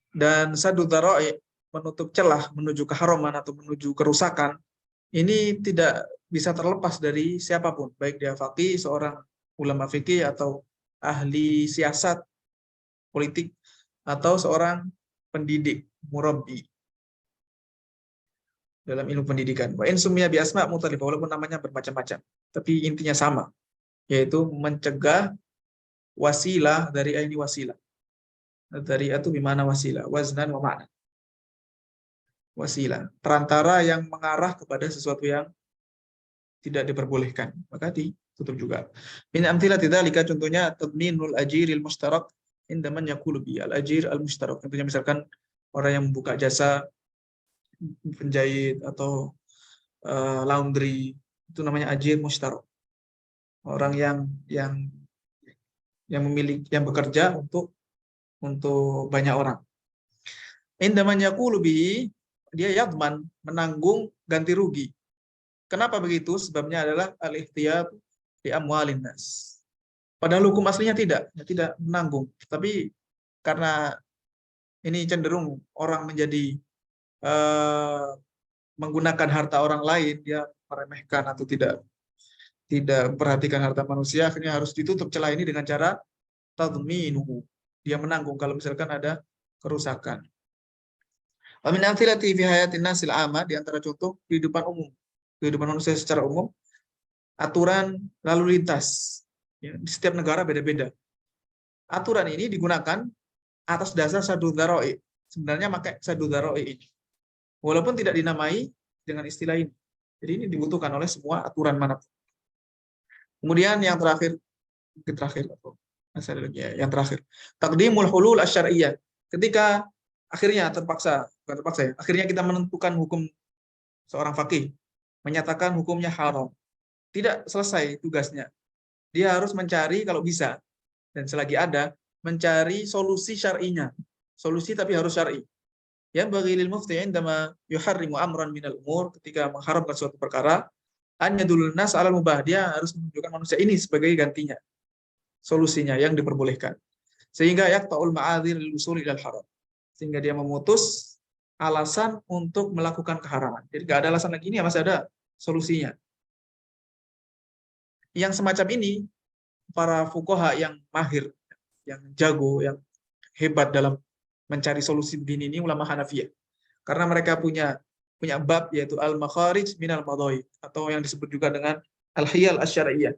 Dan saddu dzara'i, menutup celah menuju keharaman atau menuju kerusakan, ini tidak bisa terlepas dari siapapun, baik dia faqih, seorang ulama fikih, atau ahli siasat politik, atau seorang pendidik, murabbi dalam ilmu pendidikan. Wa in summiya bi asma' mukhtalifah, walaupun namanya bermacam-macam, tapi intinya sama, yaitu mencegah wasilah dari ini wasilah. Dari itu bimana wasilah, waznan wa ma'na. Wasilah, perantara yang mengarah kepada sesuatu yang tidak diperbolehkan, maka ditutup juga. Min amthilati dzalika, contohnya tadminul ajiril mushtarak indaman yaqulu bi al ajir al mushtarak. Contohnya misalkan orang yang membuka jasa penjahit atau laundry, itu namanya ajir mushtarak. Orang yang memiliki, yang bekerja untuk banyak orang. Indaman yaqulu bi, dia yadman, menanggung ganti rugi. Kenapa begitu? Sebabnya adalah al-ihtiyat di amwalin nas. Padahal hukum aslinya tidak menanggung. Tapi karena ini cenderung orang menjadi menggunakan harta orang lain, dia meremehkan atau tidak memperhatikan harta manusia, akhirnya harus ditutup celah ini dengan cara tadminuhu. Dia menanggung kalau misalkan ada kerusakan. Wa min amthilati fi hayatin nasil amah, di antara contoh kehidupan umum, kehidupan manusia secara umum, aturan lalu lintas. Ya, di setiap negara beda-beda. Aturan ini digunakan atas dasar saddu dzara'i. Sebenarnya pakai saddu dzara'i ini, walaupun tidak dinamai dengan istilah ini. Jadi ini dibutuhkan oleh semua aturan manapun. Kemudian yang terakhir, yang terakhir, taqdimul hulul asy-syar'iyyah. Ketika akhirnya akhirnya kita menentukan hukum, seorang faqih menyatakan hukumnya haram, tidak selesai tugasnya. Dia harus mencari, kalau bisa, dan selagi ada, mencari solusi syar'inya. Solusi tapi harus syar'i. Ya, bagi lil mufti indama yuharrimu amran minal umur, ketika mengharamkan suatu perkara, an yadulun nas 'alal mubah, dia harus menunjukkan manusia ini sebagai gantinya, solusinya yang diperbolehkan. Sehingga yaqta'ul ma'adzir lil usul ilal haram. Sehingga dia memutus alasan untuk melakukan keharaman. Jadi enggak ada alasan lagi, ini masih ada solusinya. Yang semacam ini, para fuqaha yang mahir, yang jago, yang hebat dalam mencari solusi begini ini ulama Hanafiyah. Karena mereka punya bab, yaitu al-makharij minal madhaib, atau yang disebut juga dengan al-hiyal asy-syar'iyyah.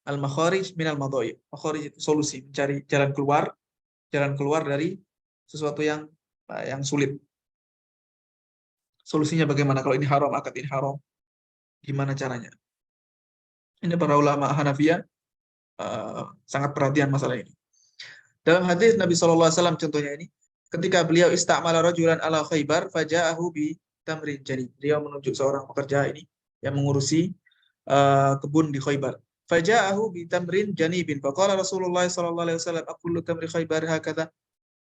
Al-makharij minal madhaib. Makharij itu solusi, mencari jalan keluar dari sesuatu yang sulit. Solusinya bagaimana? Kalau ini haram, akad ini haram, gimana caranya? Ini para ulama Hanafiyah sangat perhatian masalah ini. Dalam hadis Nabi SAW contohnya ini, ketika beliau istamala rajulan ala Khaybar, faja'ahu bi tamrin janib. Beliau menunjuk seorang pekerja ini yang mengurusi kebun di Khaybar. Faja'ahu bi tamrin janibin. Faqala Rasulullah SAW, aqullu tamri Khaybar hakadha.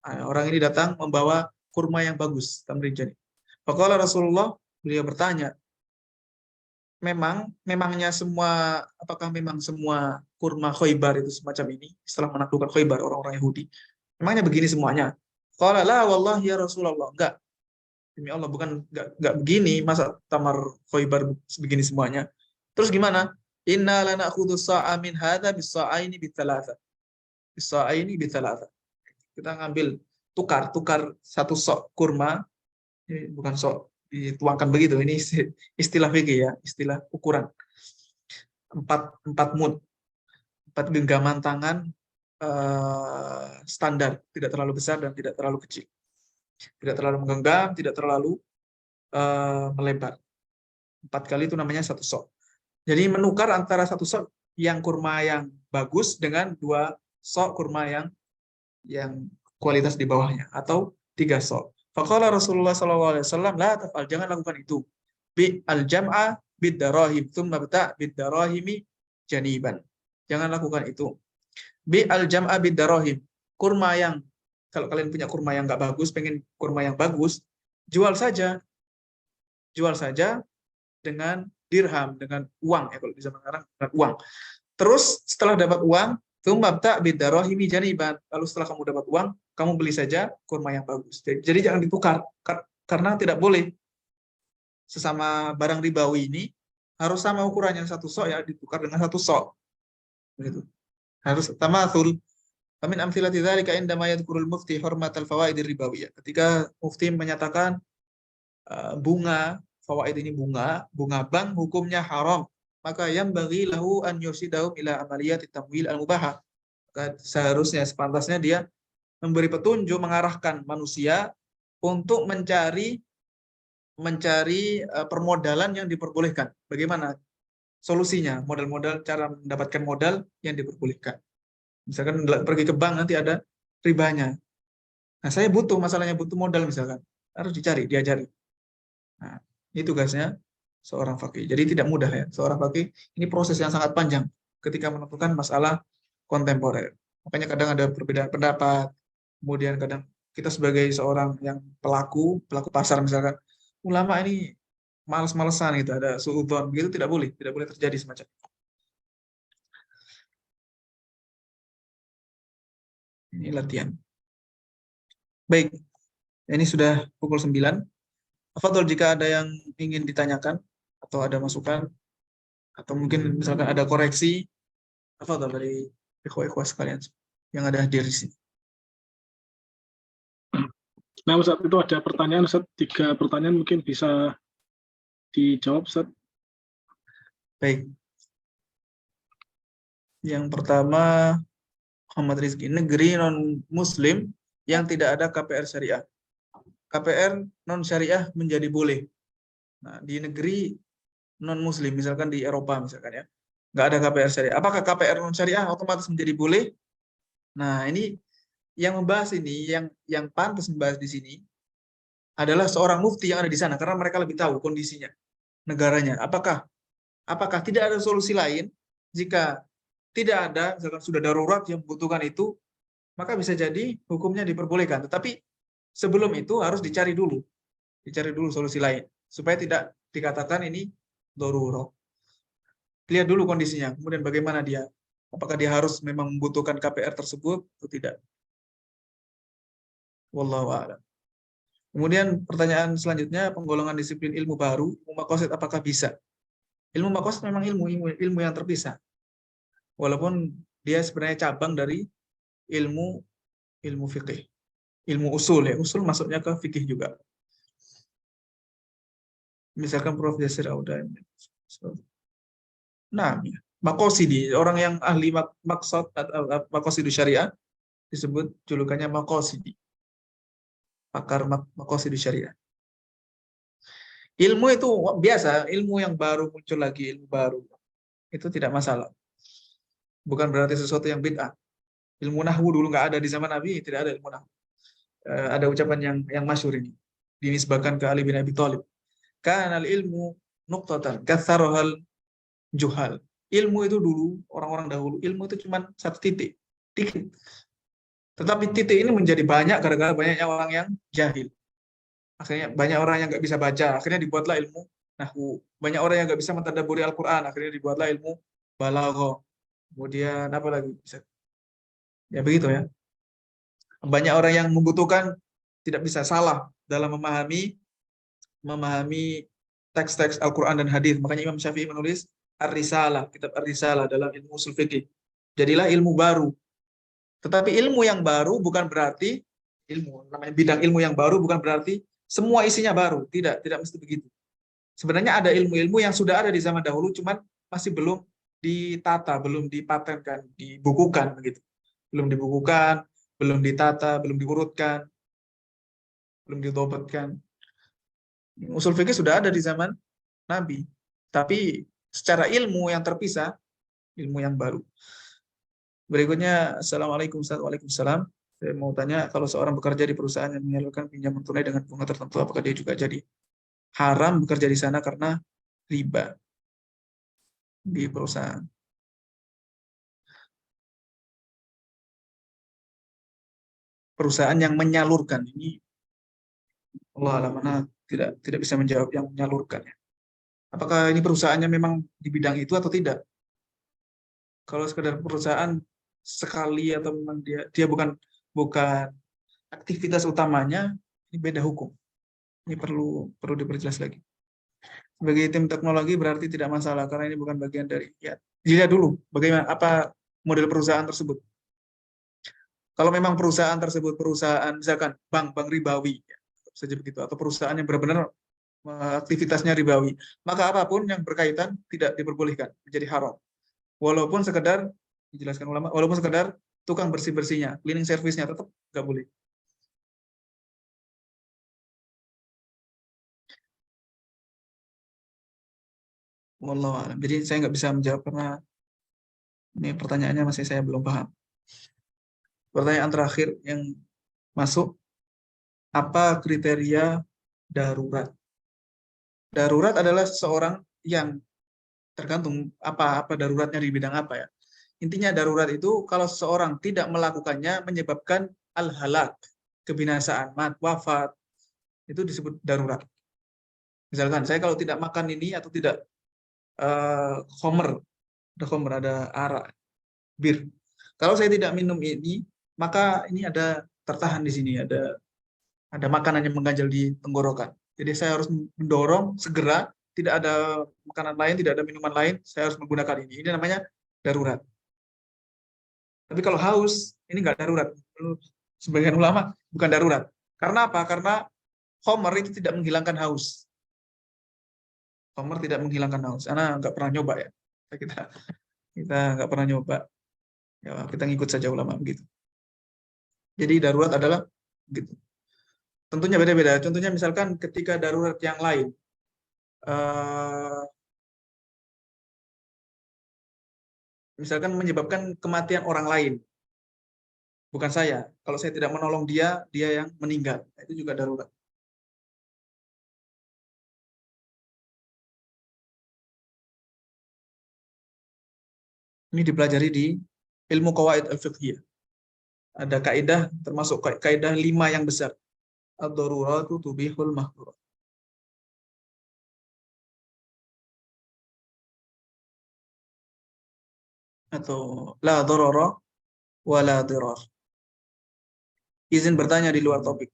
Orang ini datang membawa kurma yang bagus, tamrin janib. Faqala Rasulullah, beliau bertanya, apakah memang semua kurma Khaybar itu semacam ini setelah menaklukkan Khaybar orang-orang Yahudi? Memangnya begini semuanya? Qala la wallahi ya Rasulullah, enggak. Demi Allah, bukan enggak begini, masa tamar Khaybar begini semuanya. Terus gimana? Inna lanakhudhu sa'a min hadza bis-sa'aini bitsalatsa. Bis-sa'aini bitsalatsa. Kita ngambil tukar satu sok kurma, ini bukan sok dituangkan begitu, ini istilah fikih ya, istilah ukuran. 4 mud, 4 genggaman tangan standar, tidak terlalu besar dan tidak terlalu kecil, tidak terlalu menggenggam, tidak terlalu melebar. 4 kali itu namanya satu sok. Jadi menukar antara satu sok yang kurma yang bagus dengan 2 sok kurma yang kualitas di bawahnya, atau 3 sok. Faqala Rasulullah SAW, la taf'al, jangan lakukan itu. Bi al-jam'a bid-darahim, tsumma bta' bid-darahimi janiban. Jangan lakukan itu. Bi al-jam'a bid-darahim. Kurma yang, kalau kalian punya kurma yang enggak bagus, pengen kurma yang bagus, jual saja dengan dirham, dengan uang ya, kalau di zaman sekarang dengan uang. Terus setelah dapat uang, Tsumma bidarahimi janiban. Lalu setelah kamu dapat uang, kamu beli saja kurma yang bagus. Jadi jangan ditukar karena tidak boleh sesama barang ribawi ini harus sama ukurannya, satu sok ya ditukar dengan satu sok. Begitu. Harus tamatsul. Amin amthilati dzalika indama yadhkurul mufti hurmatal fawaid ribawiyah. Ketika mufti menyatakan bunga fawaid ini bunga bank hukumnya haram, maka yang bagi lahu an yusidahum ila amaliyat tamwil al-mubahah. Seharusnya sepantasnya dia memberi petunjuk, mengarahkan manusia untuk mencari permodalan yang diperbolehkan. Bagaimana solusinya, modal-modal, cara mendapatkan modal yang diperbolehkan. Misalkan pergi ke bank nanti ada ribanya. Nah, saya masalahnya butuh modal misalkan. Harus diajari. Nah, ini tugasnya seorang faqih. Jadi tidak mudah ya. Seorang faqih ini proses yang sangat panjang ketika menentukan masalah kontemporer. Makanya kadang ada perbedaan pendapat. Kemudian kadang kita sebagai seorang yang pelaku pasar misalkan, ulama ini males-malesan gitu, ada suudzon, begitu tidak boleh terjadi semacam itu. Ini latihan. Baik, ini sudah pukul 9. Afadhol jika ada yang ingin ditanyakan atau ada masukan atau mungkin misalkan ada koreksi, afadhol dari ikhwah-ikhwah sekalian yang ada hadir di sini. Nah, Ustaz, itu ada pertanyaan, Ustaz. 3 pertanyaan mungkin bisa dijawab, Ustaz. Baik. Yang pertama, Muhammad Rizki, negeri non-muslim yang tidak ada KPR syariah. KPR non-syariah menjadi boleh. Nah, di negeri non-muslim, misalkan di Eropa misalkan ya, nggak ada KPR syariah. Apakah KPR non-syariah otomatis menjadi boleh? Nah, ini yang membahas ini, yang pantas membahas di sini adalah seorang mufti yang ada di sana, karena mereka lebih tahu kondisinya, negaranya. Apakah tidak ada solusi lain? Jika tidak ada, misalkan sudah darurat yang membutuhkan itu, maka bisa jadi hukumnya diperbolehkan. Tetapi sebelum itu harus dicari dulu solusi lain, supaya tidak dikatakan ini darurat. Lihat dulu kondisinya, kemudian bagaimana dia, apakah dia harus memang membutuhkan KPR tersebut atau tidak. Wallahu a'lam. Kemudian pertanyaan selanjutnya, penggolongan disiplin ilmu baru, ilmu maqasid apakah bisa? Ilmu maqasid memang ilmu yang terpisah. Walaupun dia sebenarnya cabang dari ilmu fikih. Ilmu usul ya, usul masuknya ke fikih juga. Misalkan Prof. Yasir Audan. Nah, maqasidi, orang yang ahli maqasid syariah disebut julukannya maqasidi. Pakar maqasid syariah. Ilmu itu biasa, ilmu yang baru muncul lagi, ilmu baru. Itu tidak masalah. Bukan berarti sesuatu yang bid'ah. Ilmu nahwu dulu nggak ada di zaman Nabi, tidak ada ilmu nahwu. Ada ucapan yang masyhur ini, dinisbahkan ke Ali bin Abi Thalib. Kanal ilmu nuqtatan, katsarohal juhal. Ilmu itu dulu, orang-orang dahulu, ilmu itu cuma satu titik, dikit. Tetapi titik ini menjadi banyak gara-gara banyaknya orang yang jahil. Akhirnya banyak orang yang nggak bisa baca, akhirnya dibuatlah ilmu nahwu. Banyak orang yang nggak bisa mentadabburi Al-Quran, akhirnya dibuatlah ilmu balaghah. Kemudian apa lagi? Ya begitu ya. Banyak orang yang membutuhkan, tidak bisa salah dalam memahami teks-teks Al-Quran dan hadis. Makanya Imam Syafi'i menulis Ar-Risalah, kitab Ar-Risalah dalam ilmu usul fikih. Jadilah ilmu baru. Tetapi ilmu yang baru bukan berarti namanya bidang ilmu yang baru bukan berarti semua isinya baru. Tidak mesti begitu. Sebenarnya ada ilmu-ilmu yang sudah ada di zaman dahulu, cuman masih belum ditata, belum dipatenkan, dibukukan begitu. Belum dibukukan, belum ditata, belum diurutkan, belum ditobatkan. Usul fikih sudah ada di zaman Nabi, tapi secara ilmu yang terpisah, ilmu yang baru. Berikutnya, Assalamualaikum warahmatullahi wabarakatuh. Saya mau tanya, kalau seorang bekerja di perusahaan yang menyalurkan pinjaman tunai dengan bunga tertentu, apakah dia juga jadi haram bekerja di sana karena riba di perusahaan? Perusahaan yang menyalurkan ini, Allah alam, mana tidak bisa menjawab yang menyalurkan. Apakah ini perusahaannya memang di bidang itu atau tidak? Kalau sekedar perusahaan sekali atau memang dia bukan aktivitas utamanya, ini beda hukum. Ini perlu diperjelas lagi. Sebagai tim teknologi berarti tidak masalah karena ini bukan bagian dari ya. Dilihat dulu bagaimana apa model perusahaan tersebut. Kalau memang perusahaan tersebut perusahaan misalkan bank ribawi ya, saja begitu, atau perusahaan yang benar-benar aktivitasnya ribawi, maka apapun yang berkaitan tidak diperbolehkan, menjadi haram. Walaupun sekedar dijelaskan ulama, walaupun sekedar tukang bersih-bersihnya, cleaning service-nya tetap nggak boleh. Wallahu a'lam. Jadi saya nggak bisa menjawab karena ini pertanyaannya masih saya belum paham. Pertanyaan terakhir yang masuk, apa kriteria darurat? Darurat adalah seseorang yang tergantung apa daruratnya di bidang apa ya. Intinya darurat itu kalau seseorang tidak melakukannya menyebabkan al-halak, kebinasaan, wafat, itu disebut darurat. Misalkan saya kalau tidak makan ini atau tidak ada arak, bir. Kalau saya tidak minum ini, maka ini ada tertahan di sini, ada makanan yang mengganjal di tenggorokan. Jadi saya harus mendorong segera, tidak ada makanan lain, tidak ada minuman lain, saya harus menggunakan ini. Ini namanya darurat. Tapi kalau haus, ini nggak darurat. Sebagian ulama bukan darurat. Karena apa? Karena khamr itu tidak menghilangkan haus. Khamr tidak menghilangkan haus. Karena nggak pernah nyoba ya. Kita nggak pernah nyoba. Ya, kita ngikut saja ulama begitu. Jadi darurat adalah gitu. Tentunya beda-beda. Contohnya misalkan ketika darurat yang lain, misalkan menyebabkan kematian orang lain, bukan saya. Kalau saya tidak menolong dia yang meninggal. Itu juga darurat. Ini dipelajari di ilmu qawaid al-fiqhiyah. Ada kaidah, termasuk kaidah 5 yang besar. Ad-daruratu tubihul mahdurat. Atau la darara wa la dirar. Izin bertanya di luar topik.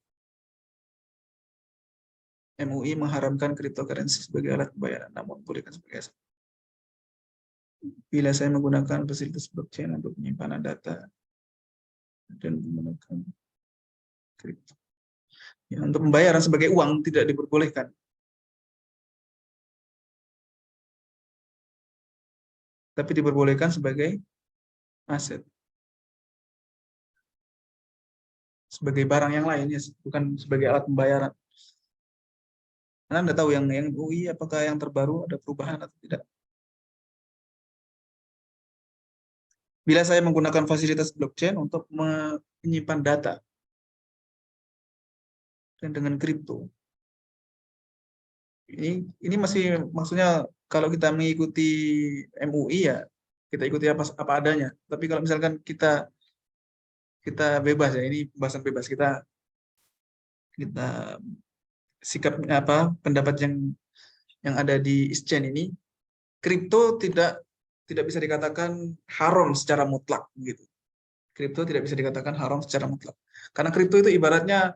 MUI mengharamkan cryptocurrency sebagai alat pembayaran, namun bolehkan sebagai aset. Bila saya menggunakan fasilitas blockchain untuk penyimpanan data dan menggunakan kripto. Ya, untuk pembayaran sebagai uang tidak diperbolehkan. Tapi diperbolehkan sebagai aset. Sebagai barang yang lain, ya, bukan sebagai alat pembayaran. Anda tahu yang UI apakah yang terbaru ada perubahan atau tidak? Bila saya menggunakan fasilitas blockchain untuk menyimpan data dan dengan kripto, ini masih maksudnya kalau kita mengikuti MUI ya kita ikuti apa adanya. Tapi kalau misalkan kita bebas ya, ini pembahasan bebas, kita sikap pendapat yang ada di exchange ini, kripto tidak bisa dikatakan haram secara mutlak gitu. Kripto tidak bisa dikatakan haram secara mutlak. Karena kripto itu ibaratnya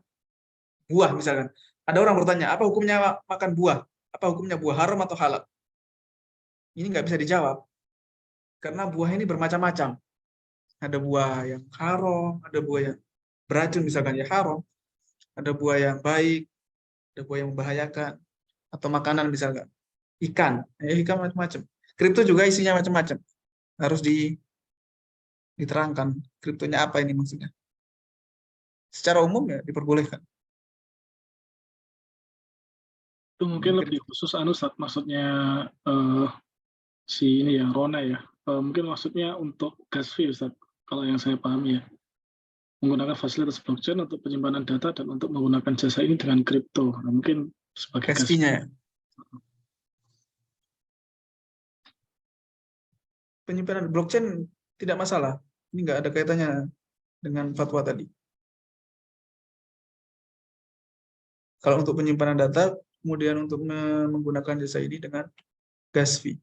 buah misalkan. Ada orang bertanya, apa hukumnya makan buah? Apa hukumnya buah, haram atau halal? Ini nggak bisa dijawab. Karena buah ini bermacam-macam. Ada buah yang haram, ada buah yang beracun misalkan ya haram. Ada buah yang baik, ada buah yang membahayakan. Atau makanan misalkan. Ikan macam-macam. Kripto juga isinya macam-macam. Harus diterangkan kriptonya apa ini maksudnya. Secara umum ya diperbolehkan. Itu mungkin lebih khusus Ustaz, maksudnya si ini ya Rona ya. Mungkin maksudnya untuk gas fee Ustaz, kalau yang saya pahami ya. Menggunakan fasilitas blockchain untuk penyimpanan data dan untuk menggunakan jasa ini dengan kripto. Nah, mungkin sebagai gas fee-nya ya. Penyimpanan blockchain tidak masalah. Ini nggak ada kaitannya dengan fatwa tadi. Kalau untuk penyimpanan data, kemudian untuk menggunakan jasa ini dengan gas fee.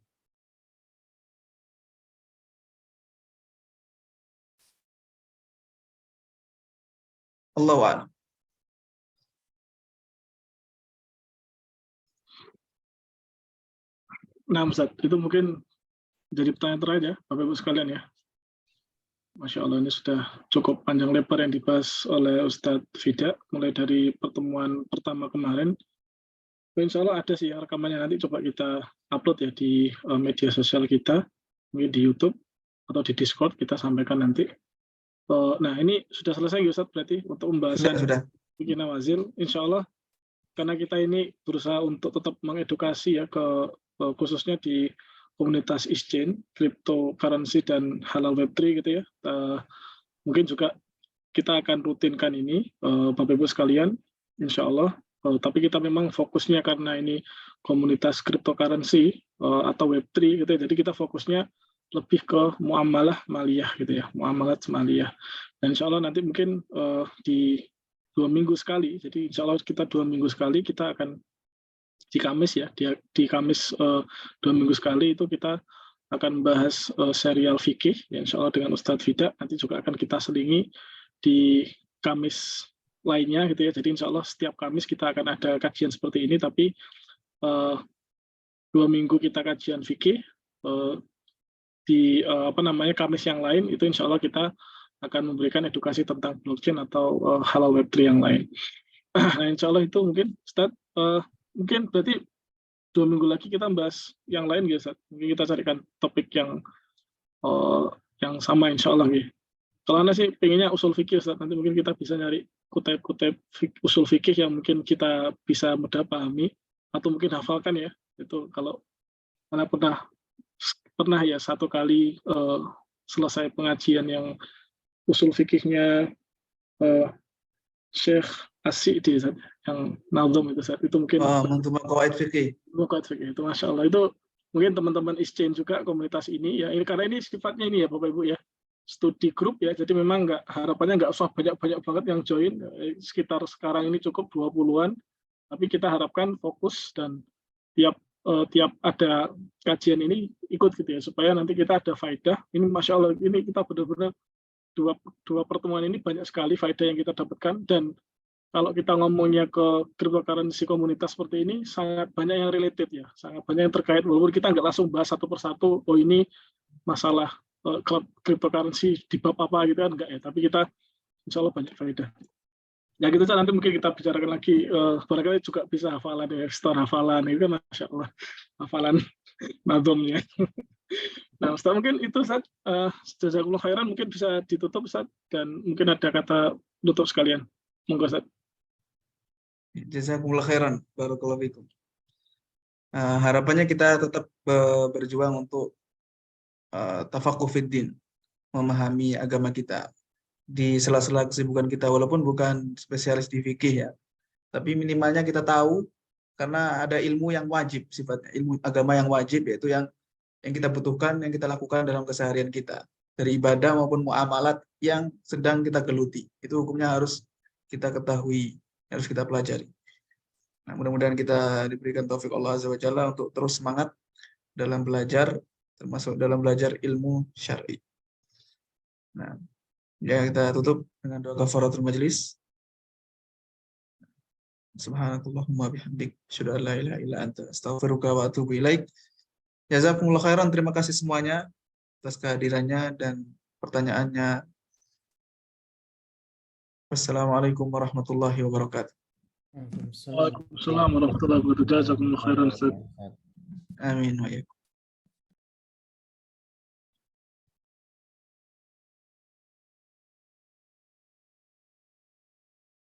Allahu a'lam. Nah, Ustaz, itu mungkin jadi pertanyaan terakhir ya, Bapak Ibu sekalian ya. Masya Allah, ini sudah cukup panjang lebar yang dibahas oleh Ustadz Fida, mulai dari pertemuan pertama kemarin. Insya Allah ada sih rekamannya, nanti coba kita upload ya di media sosial kita, mungkin di YouTube atau di Discord, kita sampaikan nanti. Nah, ini sudah selesai ya Ustadz, berarti untuk pembahasan fikih nawazil. Insya Allah, karena kita ini berusaha untuk tetap mengedukasi ya, khususnya di komunitas exchange, cryptocurrency dan halal web3 gitu ya. Mungkin juga kita akan rutinkan ini, Bapak Ibu sekalian, insya Allah. Tapi kita memang fokusnya karena ini komunitas cryptocurrency atau web3 gitu ya. Jadi kita fokusnya lebih ke muamalah maliyah gitu ya, muamalat maliyah. Dan insya Allah nanti mungkin di 2 minggu sekali. Jadi insya Allah kita 2 minggu sekali kita akan di Kamis ya, di Kamis 2 minggu sekali itu kita akan bahas serial fikih, ya, insya Allah dengan Ustadz Fida, nanti juga akan kita selingi di Kamis lainnya gitu ya, jadi insya Allah setiap Kamis kita akan ada kajian seperti ini, tapi 2 minggu kita kajian fikih, di Kamis yang lain itu insya Allah kita akan memberikan edukasi tentang blockchain atau halal web3 yang lain. Nah insya Allah itu mungkin Ustadz, mungkin berarti 2 minggu lagi kita bahas yang lain gitu, mungkin kita carikan topik yang sama insya Allah gitu. Kalau Anda sih pengennya usul fikih Ustaz, nanti mungkin kita bisa nyari kutip-kutip usul fikih yang mungkin kita bisa mudah pahami atau mungkin hafalkan ya. Itu kalau Anda pernah ya 1 kali selesai pengajian yang usul fikihnya Syekh As-Sa'di yang nazam itu saat itu mungkin Qawaid fikih itu Masya Allah, itu mungkin teman-teman exchange juga komunitas ini ya, ini karena ini sifatnya ini ya Bapak Ibu ya, studi grup ya, jadi memang harapannya nggak usah banyak-banyak banget yang join, sekitar sekarang ini cukup 20-an, tapi kita harapkan fokus dan tiap ada kajian ini ikut gitu ya, supaya nanti kita ada faedah. Ini Masya Allah, ini kita benar-benar dua pertemuan ini banyak sekali faedah yang kita dapatkan, dan kalau kita ngomongnya ke cryptocurrency komunitas seperti ini, sangat banyak yang related ya, sangat banyak yang terkait, walaupun kita nggak langsung bahas satu persatu, oh ini masalah cryptocurrency di bab apa gitu kan, enggak ya, tapi kita insya Allah banyak faedah. Ya gitu saja, nanti mungkin kita bicarakan lagi, barangkali juga bisa hafalan ya, store hafalan, itu kan Masya Allah, hafalan nazomnya. Nah, Ustaz, mungkin itu Ustaz, jazakumullah khairan, mungkin bisa ditutup Ustaz, dan mungkin ada kata tutup sekalian. Monggo Ustaz. Jazakumullah khairan, barakallahu fikum. Harapannya kita tetap berjuang untuk tafaqquh fid din, memahami agama kita di sela-sela kesibukan kita, walaupun bukan spesialis di fikih ya, tapi minimalnya kita tahu, karena ada ilmu yang wajib sifatnya, ilmu agama yang wajib, yaitu yang kita butuhkan, yang kita lakukan dalam keseharian kita, dari ibadah maupun muamalat yang sedang kita geluti, itu hukumnya harus kita ketahui, harus kita pelajari. Nah, mudah-mudahan kita diberikan taufik Allah Azza wa Jalla untuk terus semangat dalam belajar, termasuk dalam belajar ilmu syar'i. Nah, ya kita tutup dengan doa kafaratul majlis. Subhanakallahumma bihamdik, asyhadu an la ilaha illa anta, astaghfiruka wa atubu ilaik. Jazakumullah khairan, terima kasih semuanya atas kehadirannya dan pertanyaannya. Wassalamualaikum warahmatullahi wabarakatuh. Waalaikumsalam warahmatullahi wabarakatuh. Jazakumullah khairan Ustaz. Amin wa iyyakum.